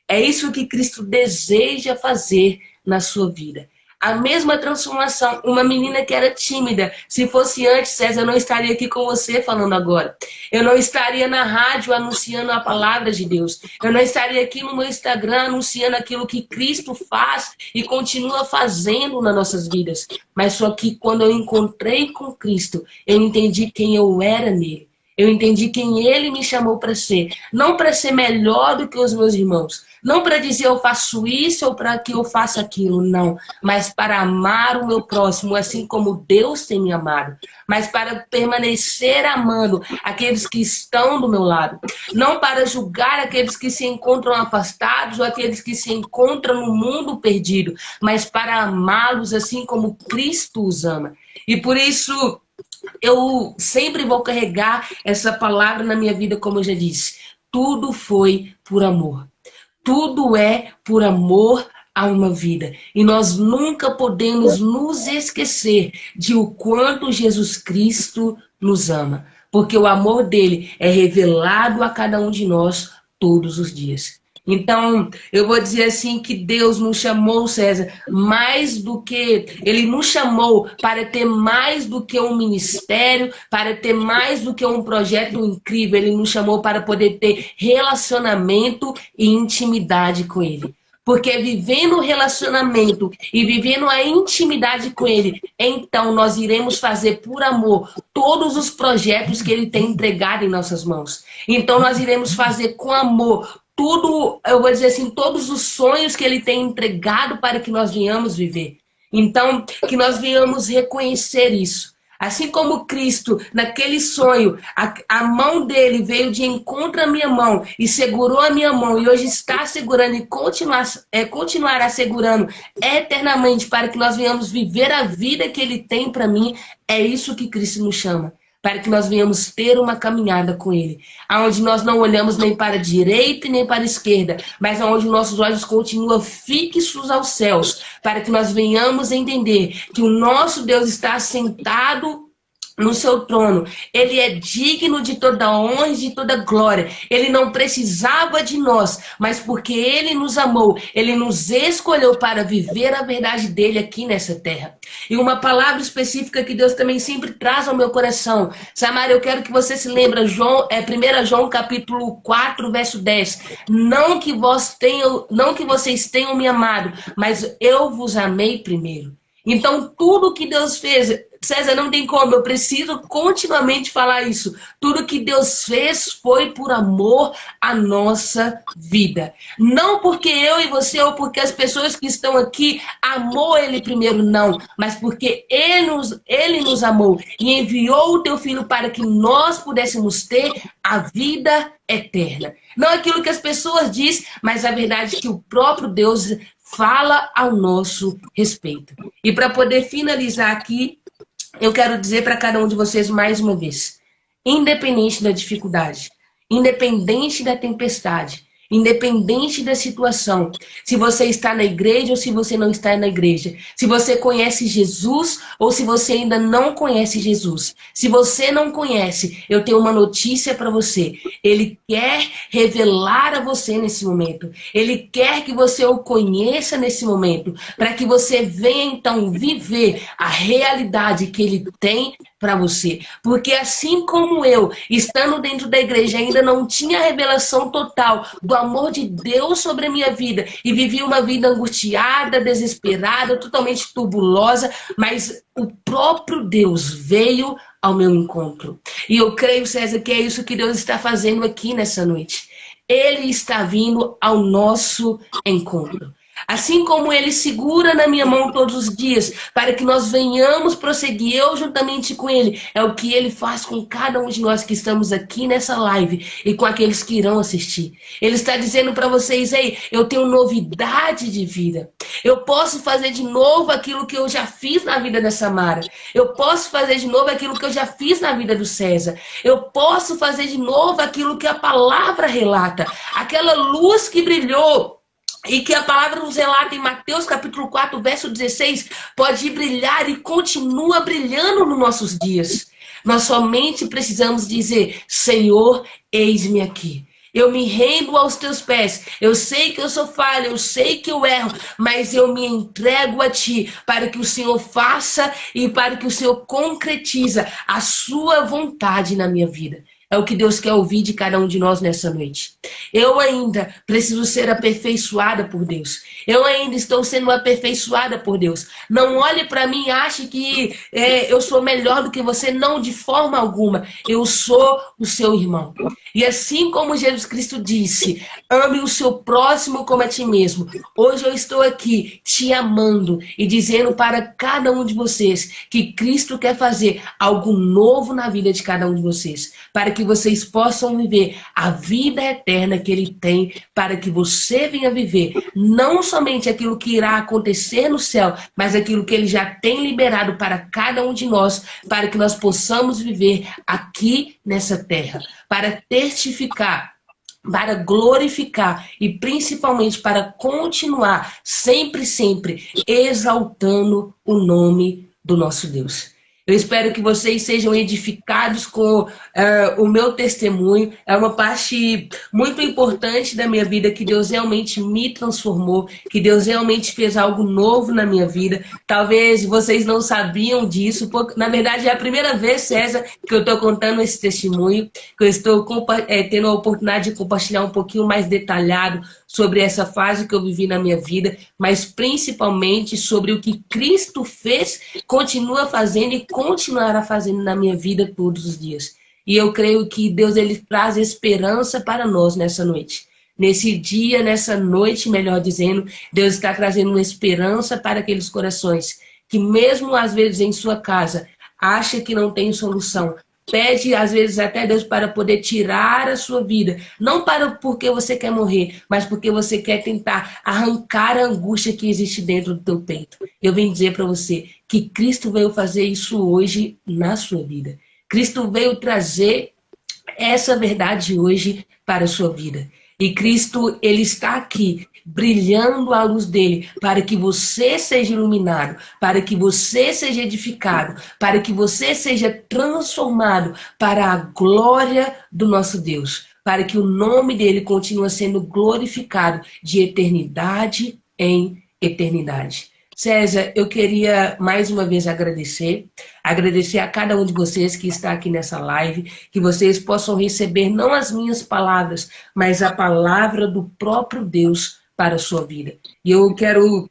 É isso que Cristo deseja fazer na sua vida. A mesma transformação, uma menina que era tímida, se fosse antes, César, eu não estaria aqui com você falando agora. Eu não estaria na rádio anunciando a palavra de Deus. Eu não estaria aqui no meu Instagram anunciando aquilo que Cristo faz e continua fazendo nas nossas vidas. Mas só que quando eu encontrei com Cristo, eu entendi quem eu era nele. Eu entendi quem ele me chamou para ser. Não para ser melhor do que os meus irmãos. Não para dizer eu faço isso ou para que eu faça aquilo, não. Mas para amar o meu próximo, assim como Deus tem me amado. Mas para permanecer amando aqueles que estão do meu lado. Não para julgar aqueles que se encontram afastados ou aqueles que se encontram no mundo perdido. Mas para amá-los assim como Cristo os ama. E por isso eu sempre vou carregar essa palavra na minha vida, como eu já disse. Tudo foi por amor. Tudo é por amor a uma vida. E nós nunca podemos nos esquecer de o quanto Jesus Cristo nos ama. Porque o amor dele é revelado a cada um de nós todos os dias. Então, eu vou dizer assim que Deus nos chamou, César, mais do que... Ele nos chamou para ter mais do que um ministério, para ter mais do que um projeto incrível. Ele nos chamou para poder ter relacionamento e intimidade com ele. Porque vivendo o relacionamento e vivendo a intimidade com Ele, então nós iremos fazer por amor todos os projetos que Ele tem entregado em nossas mãos. Então nós iremos fazer com amor tudo, eu vou dizer assim, todos os sonhos que Ele tem entregado para que nós venhamos viver. Então, que nós venhamos reconhecer isso. Assim como Cristo, naquele sonho, a mão dele veio de encontro à minha mão e segurou a minha mão e hoje está segurando e continuará segurando eternamente para que nós venhamos viver a vida que ele tem para mim, é isso que Cristo nos chama. Para que nós venhamos ter uma caminhada com Ele, onde nós não olhamos nem para a direita nem para a esquerda, mas onde nossos olhos continuam fixos aos céus, para que nós venhamos entender que o nosso Deus está sentado no seu trono. Ele é digno de toda honra e de toda glória. Ele não precisava de nós, mas porque Ele nos amou, Ele nos escolheu para viver a verdade dele aqui nessa terra. E uma palavra específica que Deus também sempre traz ao meu coração. Samara, eu quero que você se lembre, 1 João capítulo 4, verso 10. Não que vocês tenham me amado, mas eu vos amei primeiro. Então, tudo que Deus fez, César, não tem como, eu preciso continuamente falar isso. Tudo que Deus fez foi por amor à nossa vida. Não porque eu e você, ou porque as pessoas que estão aqui amou Ele primeiro, não. Mas porque Ele nos amou e enviou o teu Filho para que nós pudéssemos ter a vida eterna. Não aquilo que as pessoas dizem, mas a verdade que o próprio Deus fala ao nosso respeito. E para poder finalizar aqui, eu quero dizer para cada um de vocês mais uma vez, independente da dificuldade, independente da tempestade, independente da situação, se você está na igreja ou se você não está na igreja, se você conhece Jesus ou se você ainda não conhece Jesus, se você não conhece, eu tenho uma notícia para você. Ele quer revelar a você nesse momento. Ele quer que você o conheça nesse momento, para que você venha então viver a realidade que Ele tem para você. Porque assim como eu, estando dentro da igreja, ainda não tinha a revelação total do amor de Deus sobre a minha vida e vivi uma vida angustiada, desesperada, totalmente turbulosa, mas o próprio Deus veio ao meu encontro. E eu creio, César, que é isso que Deus está fazendo aqui nessa noite. Ele está vindo ao nosso encontro. Assim como Ele segura na minha mão todos os dias, para que nós venhamos prosseguir, eu juntamente com Ele, é o que Ele faz com cada um de nós que estamos aqui nessa live e com aqueles que irão assistir. Ele está dizendo para vocês, ei, eu tenho novidade de vida. Eu posso fazer de novo aquilo que eu já fiz na vida da Samara. Eu posso fazer de novo aquilo que eu já fiz na vida do César. Eu posso fazer de novo aquilo que a palavra relata. Aquela luz que brilhou e que a palavra nos relata em Mateus capítulo 4, verso 16, pode brilhar e continua brilhando nos nossos dias. Nós somente precisamos dizer, Senhor, eis-me aqui. Eu me rendo aos teus pés. Eu sei que eu sou falha, eu sei que eu erro, mas eu me entrego a ti para que o Senhor faça e para que o Senhor concretiza a sua vontade na minha vida. É o que Deus quer ouvir de cada um de nós nessa noite. Eu ainda preciso ser aperfeiçoada por Deus. Eu ainda estou sendo aperfeiçoada por Deus. Não olhe para mim e ache que eu sou melhor do que você. Não, de forma alguma. Eu sou o seu irmão. E assim como Jesus Cristo disse, ame o seu próximo como a ti mesmo. Hoje eu estou aqui te amando e dizendo para cada um de vocês que Cristo quer fazer algo novo na vida de cada um de vocês. Para que vocês possam viver a vida eterna que Ele tem, para que você venha viver não somente aquilo que irá acontecer no céu, mas aquilo que Ele já tem liberado para cada um de nós, para que nós possamos viver aqui nessa terra, para testificar, para glorificar e principalmente para continuar sempre exaltando o nome do nosso Deus. Eu espero que vocês sejam edificados com o meu testemunho. É uma parte muito importante da minha vida, que Deus realmente me transformou, que Deus realmente fez algo novo na minha vida. Talvez vocês não sabiam disso, porque, na verdade, é a primeira vez, César, que eu estou contando esse testemunho, que eu estou tendo a oportunidade de compartilhar um pouquinho mais detalhado sobre essa fase que eu vivi na minha vida, mas principalmente sobre o que Cristo fez, continua fazendo e continuará fazendo na minha vida todos os dias. E eu creio que Deus, ele traz esperança para nós nessa noite. Nesse dia, nessa noite, melhor dizendo, Deus está trazendo uma esperança para aqueles corações que mesmo às vezes em sua casa acha que não tem solução, pede às vezes até Deus para poder tirar a sua vida, não porque você quer morrer, mas porque você quer tentar arrancar a angústia que existe dentro do teu peito. Eu vim dizer para você que Cristo veio fazer isso hoje na sua vida. Cristo veio trazer essa verdade hoje para a sua vida. E Cristo, ele está aqui, brilhando a luz dele, para que você seja iluminado, para que você seja edificado, para que você seja transformado para a glória do nosso Deus, para que o nome dele continue sendo glorificado de eternidade em eternidade. César, eu queria mais uma vez agradecer a cada um de vocês que está aqui nessa live, que vocês possam receber não as minhas palavras, mas a palavra do próprio Deus para a sua vida. E eu quero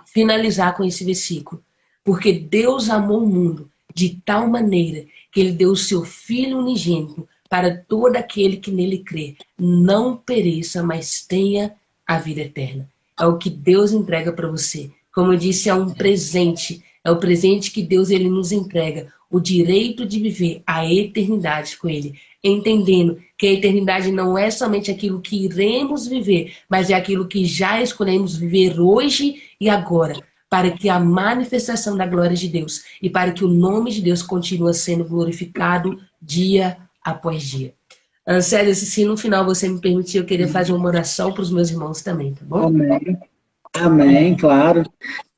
finalizar com esse versículo, porque Deus amou o mundo de tal maneira que ele deu o seu Filho unigênito para todo aquele que nele crê, não pereça, mas tenha a vida eterna. É o que Deus entrega para você. Como eu disse, é um presente. É o presente que Deus, ele nos entrega. O direito de viver a eternidade com ele. Entendendo que a eternidade não é somente aquilo que iremos viver, mas é aquilo que já escolhemos viver hoje e agora. Para que a manifestação da glória de Deus e para que o nome de Deus continue sendo glorificado dia após dia. Célio, se no final você me permitir, eu queria fazer uma oração para os meus irmãos também, tá bom? Amém. Amém, claro.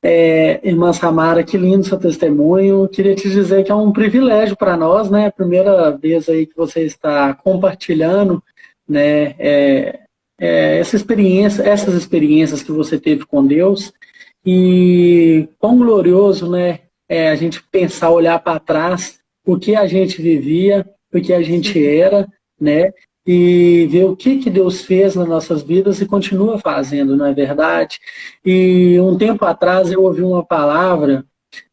Irmã Samara, que lindo seu testemunho. Queria te dizer que é um privilégio para nós, né? Primeira vez aí que você está compartilhando, né? Essas experiências que você teve com Deus. E quão glorioso, né? A gente pensar, olhar para trás, o que a gente vivia, o que a gente era, né? E ver o que Deus fez nas nossas vidas e continua fazendo, não é verdade? E um tempo atrás eu ouvi uma palavra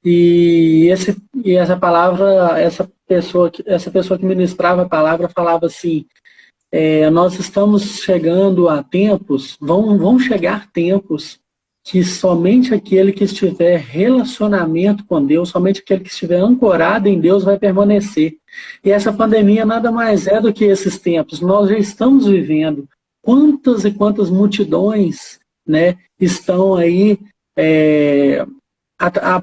e essa palavra, essa pessoa que ministrava a palavra falava assim, nós estamos chegando a tempos, vão chegar tempos que somente aquele que estiver em relacionamento com Deus, somente aquele que estiver ancorado em Deus vai permanecer. E essa pandemia nada mais é do que esses tempos. Nós já estamos vivendo. Quantas e quantas multidões, né, estão aí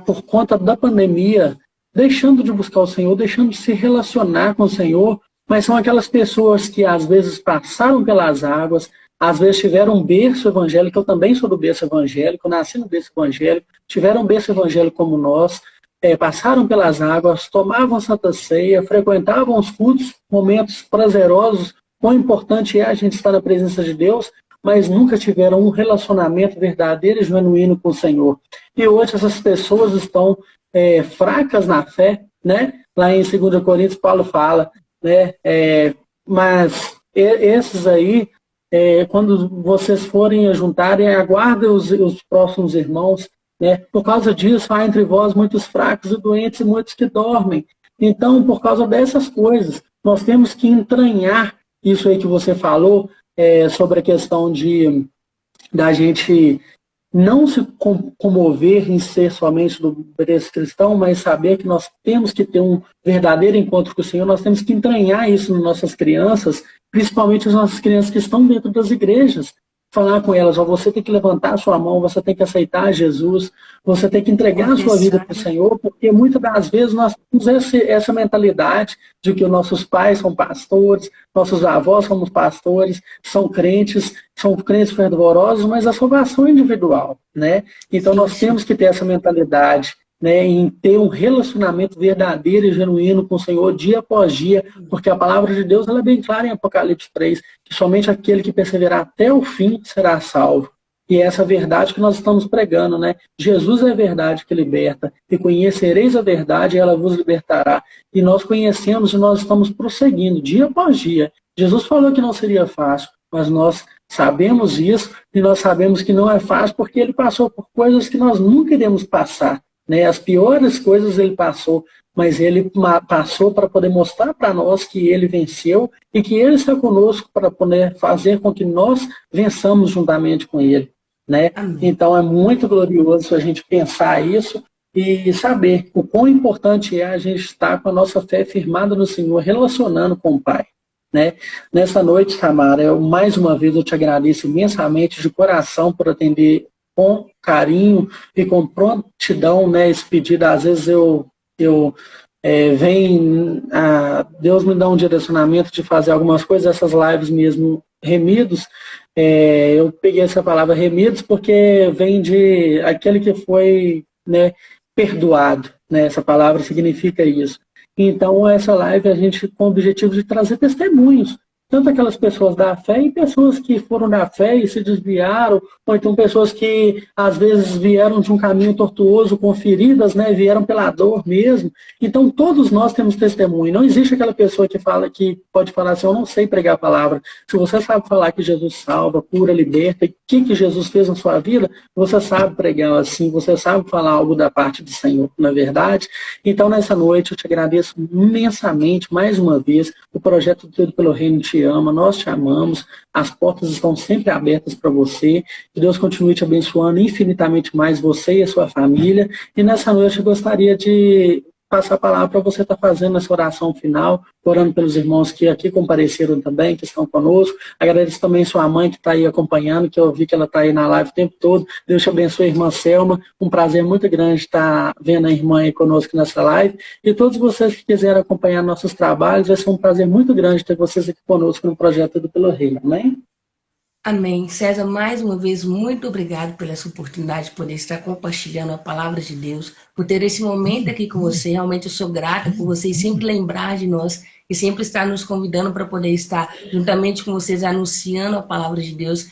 por conta da pandemia, deixando de buscar o Senhor, deixando de se relacionar com o Senhor, mas são aquelas pessoas que às vezes passaram pelas águas, às vezes tiveram um berço evangélico, eu também sou do berço evangélico, nasci no berço evangélico, tiveram um berço evangélico como nós, passaram pelas águas, tomavam Santa Ceia, frequentavam os cultos, momentos prazerosos, quão importante é a gente estar na presença de Deus, mas nunca tiveram um relacionamento verdadeiro e genuíno com o Senhor. E hoje essas pessoas estão fracas na fé, né? Lá em 2 Coríntios, Paulo fala, né? Mas esses aí, quando vocês forem juntarem, aguardem os próximos irmãos, né? Por causa disso, há entre vós muitos fracos e doentes e muitos que dormem. Então, por causa dessas coisas, nós temos que entranhar isso aí que você falou, sobre a questão da gente não se comover em ser somente do berço cristão, mas saber que nós temos que ter um verdadeiro encontro com o Senhor, nós temos que entranhar isso nas nossas crianças, principalmente as nossas crianças que estão dentro das igrejas. Falar com elas, você tem que levantar a sua mão, você tem que aceitar Jesus, você tem que entregar a sua vida para o Senhor, porque muitas das vezes nós temos essa mentalidade de que os nossos pais são pastores, nossos avós somos pastores, são crentes fervorosos, mas a salvação é individual, né? Então nós temos que ter essa mentalidade né, em ter um relacionamento verdadeiro e genuíno com o Senhor dia após dia, porque a palavra de Deus ela é bem clara em Apocalipse 3, que somente aquele que perseverar até o fim será salvo. E é essa verdade que nós estamos pregando, né? Jesus é a verdade que liberta, e conhecereis a verdade e ela vos libertará. E nós conhecemos e nós estamos prosseguindo dia após dia. Jesus falou que não seria fácil, mas nós sabemos isso e nós sabemos que não é fácil porque ele passou por coisas que nós nunca iremos passar, né? As piores coisas ele passou, mas ele passou para poder mostrar para nós que ele venceu e que ele está conosco para poder fazer com que nós vençamos juntamente com ele, né? Então é muito glorioso a gente pensar isso e saber o quão importante é a gente estar com a nossa fé firmada no Senhor, relacionando com o Pai, né? Nessa noite, Samara, mais uma vez eu te agradeço imensamente de coração por atender com carinho e com prontidão, né, esse pedido. Às vezes Deus me dá um direcionamento de fazer algumas coisas, essas lives mesmo, remidos. Eu peguei essa palavra remidos porque vem de aquele que foi, né, perdoado, né? Essa palavra significa isso. Então, essa live a gente com o objetivo de trazer testemunhos, tanto aquelas pessoas da fé e pessoas que foram da fé e se desviaram, ou então pessoas que às vezes vieram de um caminho tortuoso, com feridas, né, vieram pela dor mesmo. Então todos nós temos testemunho. Não existe aquela pessoa que pode falar assim, eu não sei pregar a palavra. Se você sabe falar que Jesus salva, cura, liberta, e o que Jesus fez na sua vida, você sabe pregar assim, você sabe falar algo da parte do Senhor, na verdade. Então nessa noite eu te agradeço imensamente, mais uma vez, o projeto Tudo pelo Reino te ama, nós te amamos, as portas estão sempre abertas para você, que Deus continue te abençoando infinitamente mais você e a sua família, e nessa noite eu gostaria de passar a palavra para você estar fazendo essa oração final, orando pelos irmãos que aqui compareceram também, que estão conosco. Agradeço também sua mãe que está aí acompanhando, que eu vi que ela está aí na live o tempo todo. Deus te abençoe, irmã Selma. Um prazer muito grande estar vendo a irmã aí conosco nessa live. E todos vocês que quiserem acompanhar nossos trabalhos, vai ser um prazer muito grande ter vocês aqui conosco no projeto do Pelo Reino. Amém? Amém. César, mais uma vez, muito obrigado pela essa oportunidade de poder estar compartilhando a palavra de Deus, por ter esse momento aqui com você. Realmente eu sou grata por vocês sempre lembrar de nós e sempre estar nos convidando para poder estar juntamente com vocês anunciando a palavra de Deus.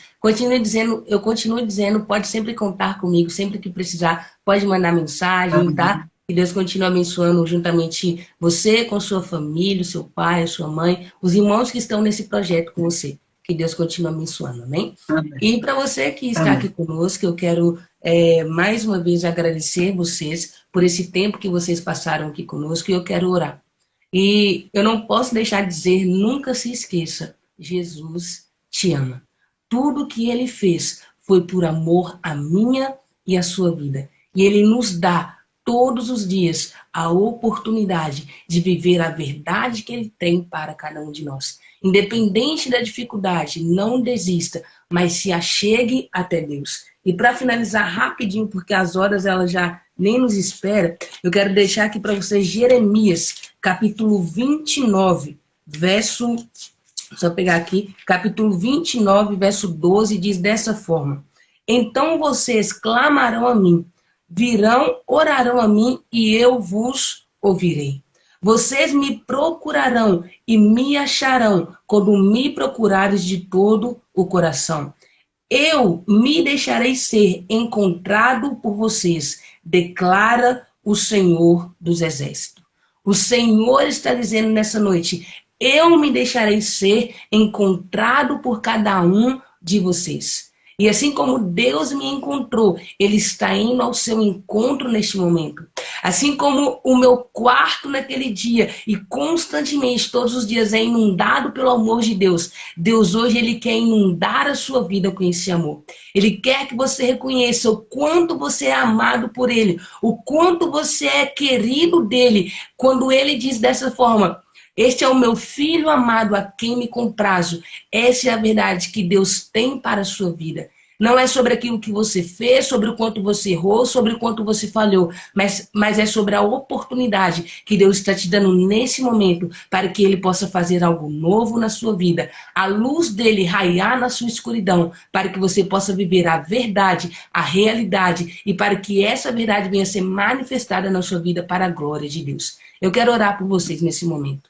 Eu continuo dizendo, pode sempre contar comigo, sempre que precisar, pode mandar mensagem, tá? Que Deus continue abençoando juntamente você, com sua família, o seu pai, a sua mãe, os irmãos que estão nesse projeto com você. Que Deus continue abençoando, amém? Amém. E para você que está aqui conosco, eu quero mais uma vez agradecer vocês por esse tempo que vocês passaram aqui conosco e eu quero orar. E eu não posso deixar de dizer, nunca se esqueça, Jesus te ama. Tudo que Ele fez foi por amor à minha e à sua vida. E Ele nos dá todos os dias a oportunidade de viver a verdade que Ele tem para cada um de nós. Independente da dificuldade, não desista, mas se achegue até Deus. E para finalizar rapidinho, porque as horas elas já nem nos esperam, eu quero deixar aqui para vocês Jeremias, capítulo 29, verso... Só pegar aqui, capítulo 29, verso 12, diz dessa forma: então vocês clamarão a mim, virão, orarão a mim e eu vos ouvirei. Vocês me procurarão e me acharão quando me procurares de todo o coração. Eu me deixarei ser encontrado por vocês, declara o Senhor dos Exércitos. O Senhor está dizendo nessa noite, eu me deixarei ser encontrado por cada um de vocês. E assim como Deus me encontrou, Ele está indo ao seu encontro neste momento. Assim como o meu quarto naquele dia e constantemente, todos os dias, é inundado pelo amor de Deus. Deus hoje, Ele quer inundar a sua vida com esse amor. Ele quer que você reconheça o quanto você é amado por Ele, o quanto você é querido dEle. Quando Ele diz dessa forma, este é o meu filho amado a quem me comprazo. Essa é a verdade que Deus tem para a sua vida. Não é sobre aquilo que você fez, sobre o quanto você errou, sobre o quanto você falhou, mas é sobre a oportunidade que Deus está te dando nesse momento para que Ele possa fazer algo novo na sua vida. A luz dele raiar na sua escuridão, para que você possa viver a verdade, a realidade, e para que essa verdade venha a ser manifestada na sua vida para a glória de Deus. Eu quero orar por vocês nesse momento.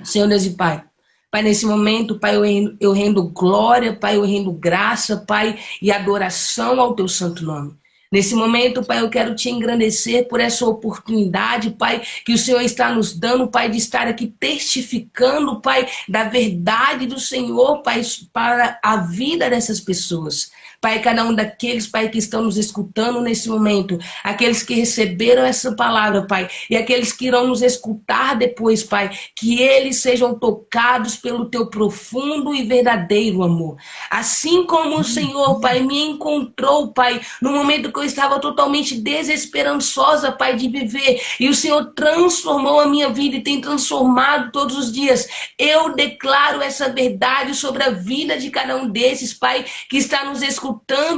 Senhor Deus e Pai, Pai, nesse momento, Pai, eu rendo glória, Pai, eu rendo graça, Pai, e adoração ao Teu santo nome. Nesse momento, Pai, eu quero te engrandecer por essa oportunidade, Pai, que o Senhor está nos dando, Pai, de estar aqui testificando, Pai, da verdade do Senhor, Pai, para a vida dessas pessoas. Pai, cada um daqueles, Pai, que estão nos escutando nesse momento, aqueles que receberam essa palavra, Pai, e aqueles que irão nos escutar depois, Pai, que eles sejam tocados pelo Teu profundo e verdadeiro amor. Assim como o Senhor, Pai, me encontrou, Pai, no momento que eu estava totalmente desesperançosa, Pai, de viver, e o Senhor transformou a minha vida e tem transformado todos os dias. Eu declaro essa verdade sobre a vida de cada um desses, Pai, que está nos escutando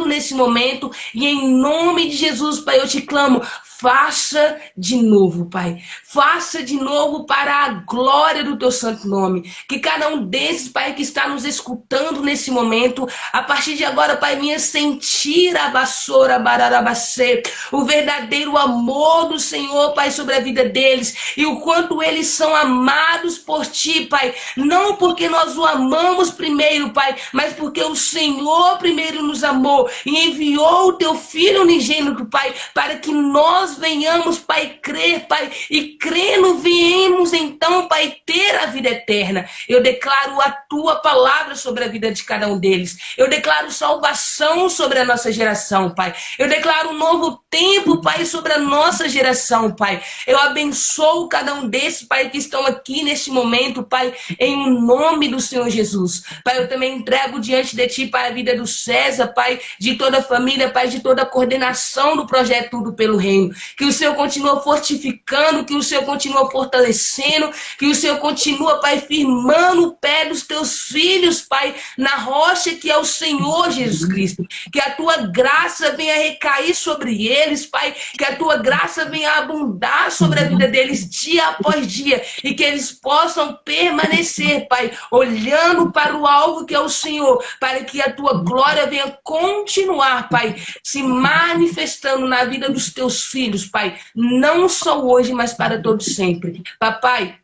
nesse momento, e em nome de Jesus, Pai, eu te clamo, faça de novo, Pai. Faça de novo para a glória do Teu santo nome. Que cada um desses, Pai, que está nos escutando nesse momento, a partir de agora, Pai, venha sentir a vassoura, bararabacê, o verdadeiro amor do Senhor, Pai, sobre a vida deles, e o quanto eles são amados por Ti, Pai. Não porque nós o amamos primeiro, Pai, mas porque o Senhor primeiro nos amou e enviou o Teu Filho unigênito, Pai, para que nós venhamos, Pai, crer, Pai, e crendo viemos então, Pai, ter a vida eterna. Eu declaro a Tua palavra sobre a vida de cada um deles. Eu declaro salvação sobre a nossa geração, Pai. Eu declaro um novo tempo, Pai, sobre a nossa geração, Pai. Eu abençoo cada um desses, Pai, que estão aqui neste momento, Pai, em nome do Senhor Jesus. Pai, eu também entrego diante de Ti, Pai, a vida do César, Pai, de toda a família, Pai, de toda a coordenação do projeto Tudo pelo Reino. Que o Senhor continua fortificando, que o Senhor continua fortalecendo, que o Senhor continua, Pai, firmando o pé dos Teus filhos, Pai, na rocha que é o Senhor Jesus Cristo. Que a Tua graça venha recair sobre eles, Pai, que a Tua graça venha abundar sobre a vida deles dia após dia, e que eles possam permanecer, Pai, olhando para o alvo que é o Senhor, para que a Tua glória venha continuar, Pai, se manifestando na vida dos Teus filhos, Pai, não só hoje, mas para todo sempre. Papai,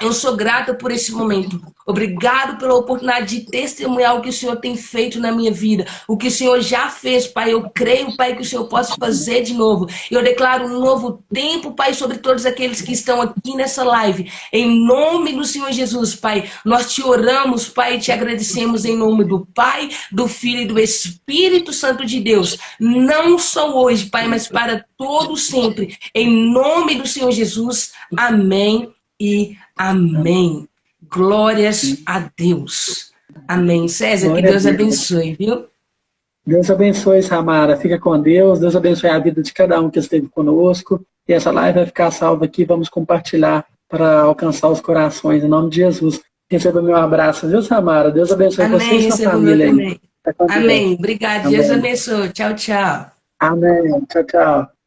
eu sou grata por esse momento. Obrigado pela oportunidade de testemunhar o que o Senhor tem feito na minha vida. O que o Senhor já fez, Pai. Eu creio, Pai, que o Senhor possa fazer de novo. Eu declaro um novo tempo, Pai, sobre todos aqueles que estão aqui nessa live. Em nome do Senhor Jesus, Pai. Nós te oramos, Pai, e te agradecemos em nome do Pai, do Filho e do Espírito Santo de Deus. Não só hoje, Pai, mas para todo sempre. Em nome do Senhor Jesus. Amém e amém. Glórias a Deus. Amém. César, Glória que Deus a Deus. abençoe, viu? Deus abençoe, Samara. Fica com Deus. Deus abençoe a vida de cada um que esteve conosco. E essa live vai ficar salva aqui. Vamos compartilhar para alcançar os corações. Em nome de Jesus. Receba meu abraço, viu, Samara? Deus abençoe Amém. você e sua Receba o família meu aí. também. Fica com Deus. Amém. Obrigado. Amém. Deus abençoe. Tchau, tchau. Amém. Tchau, tchau.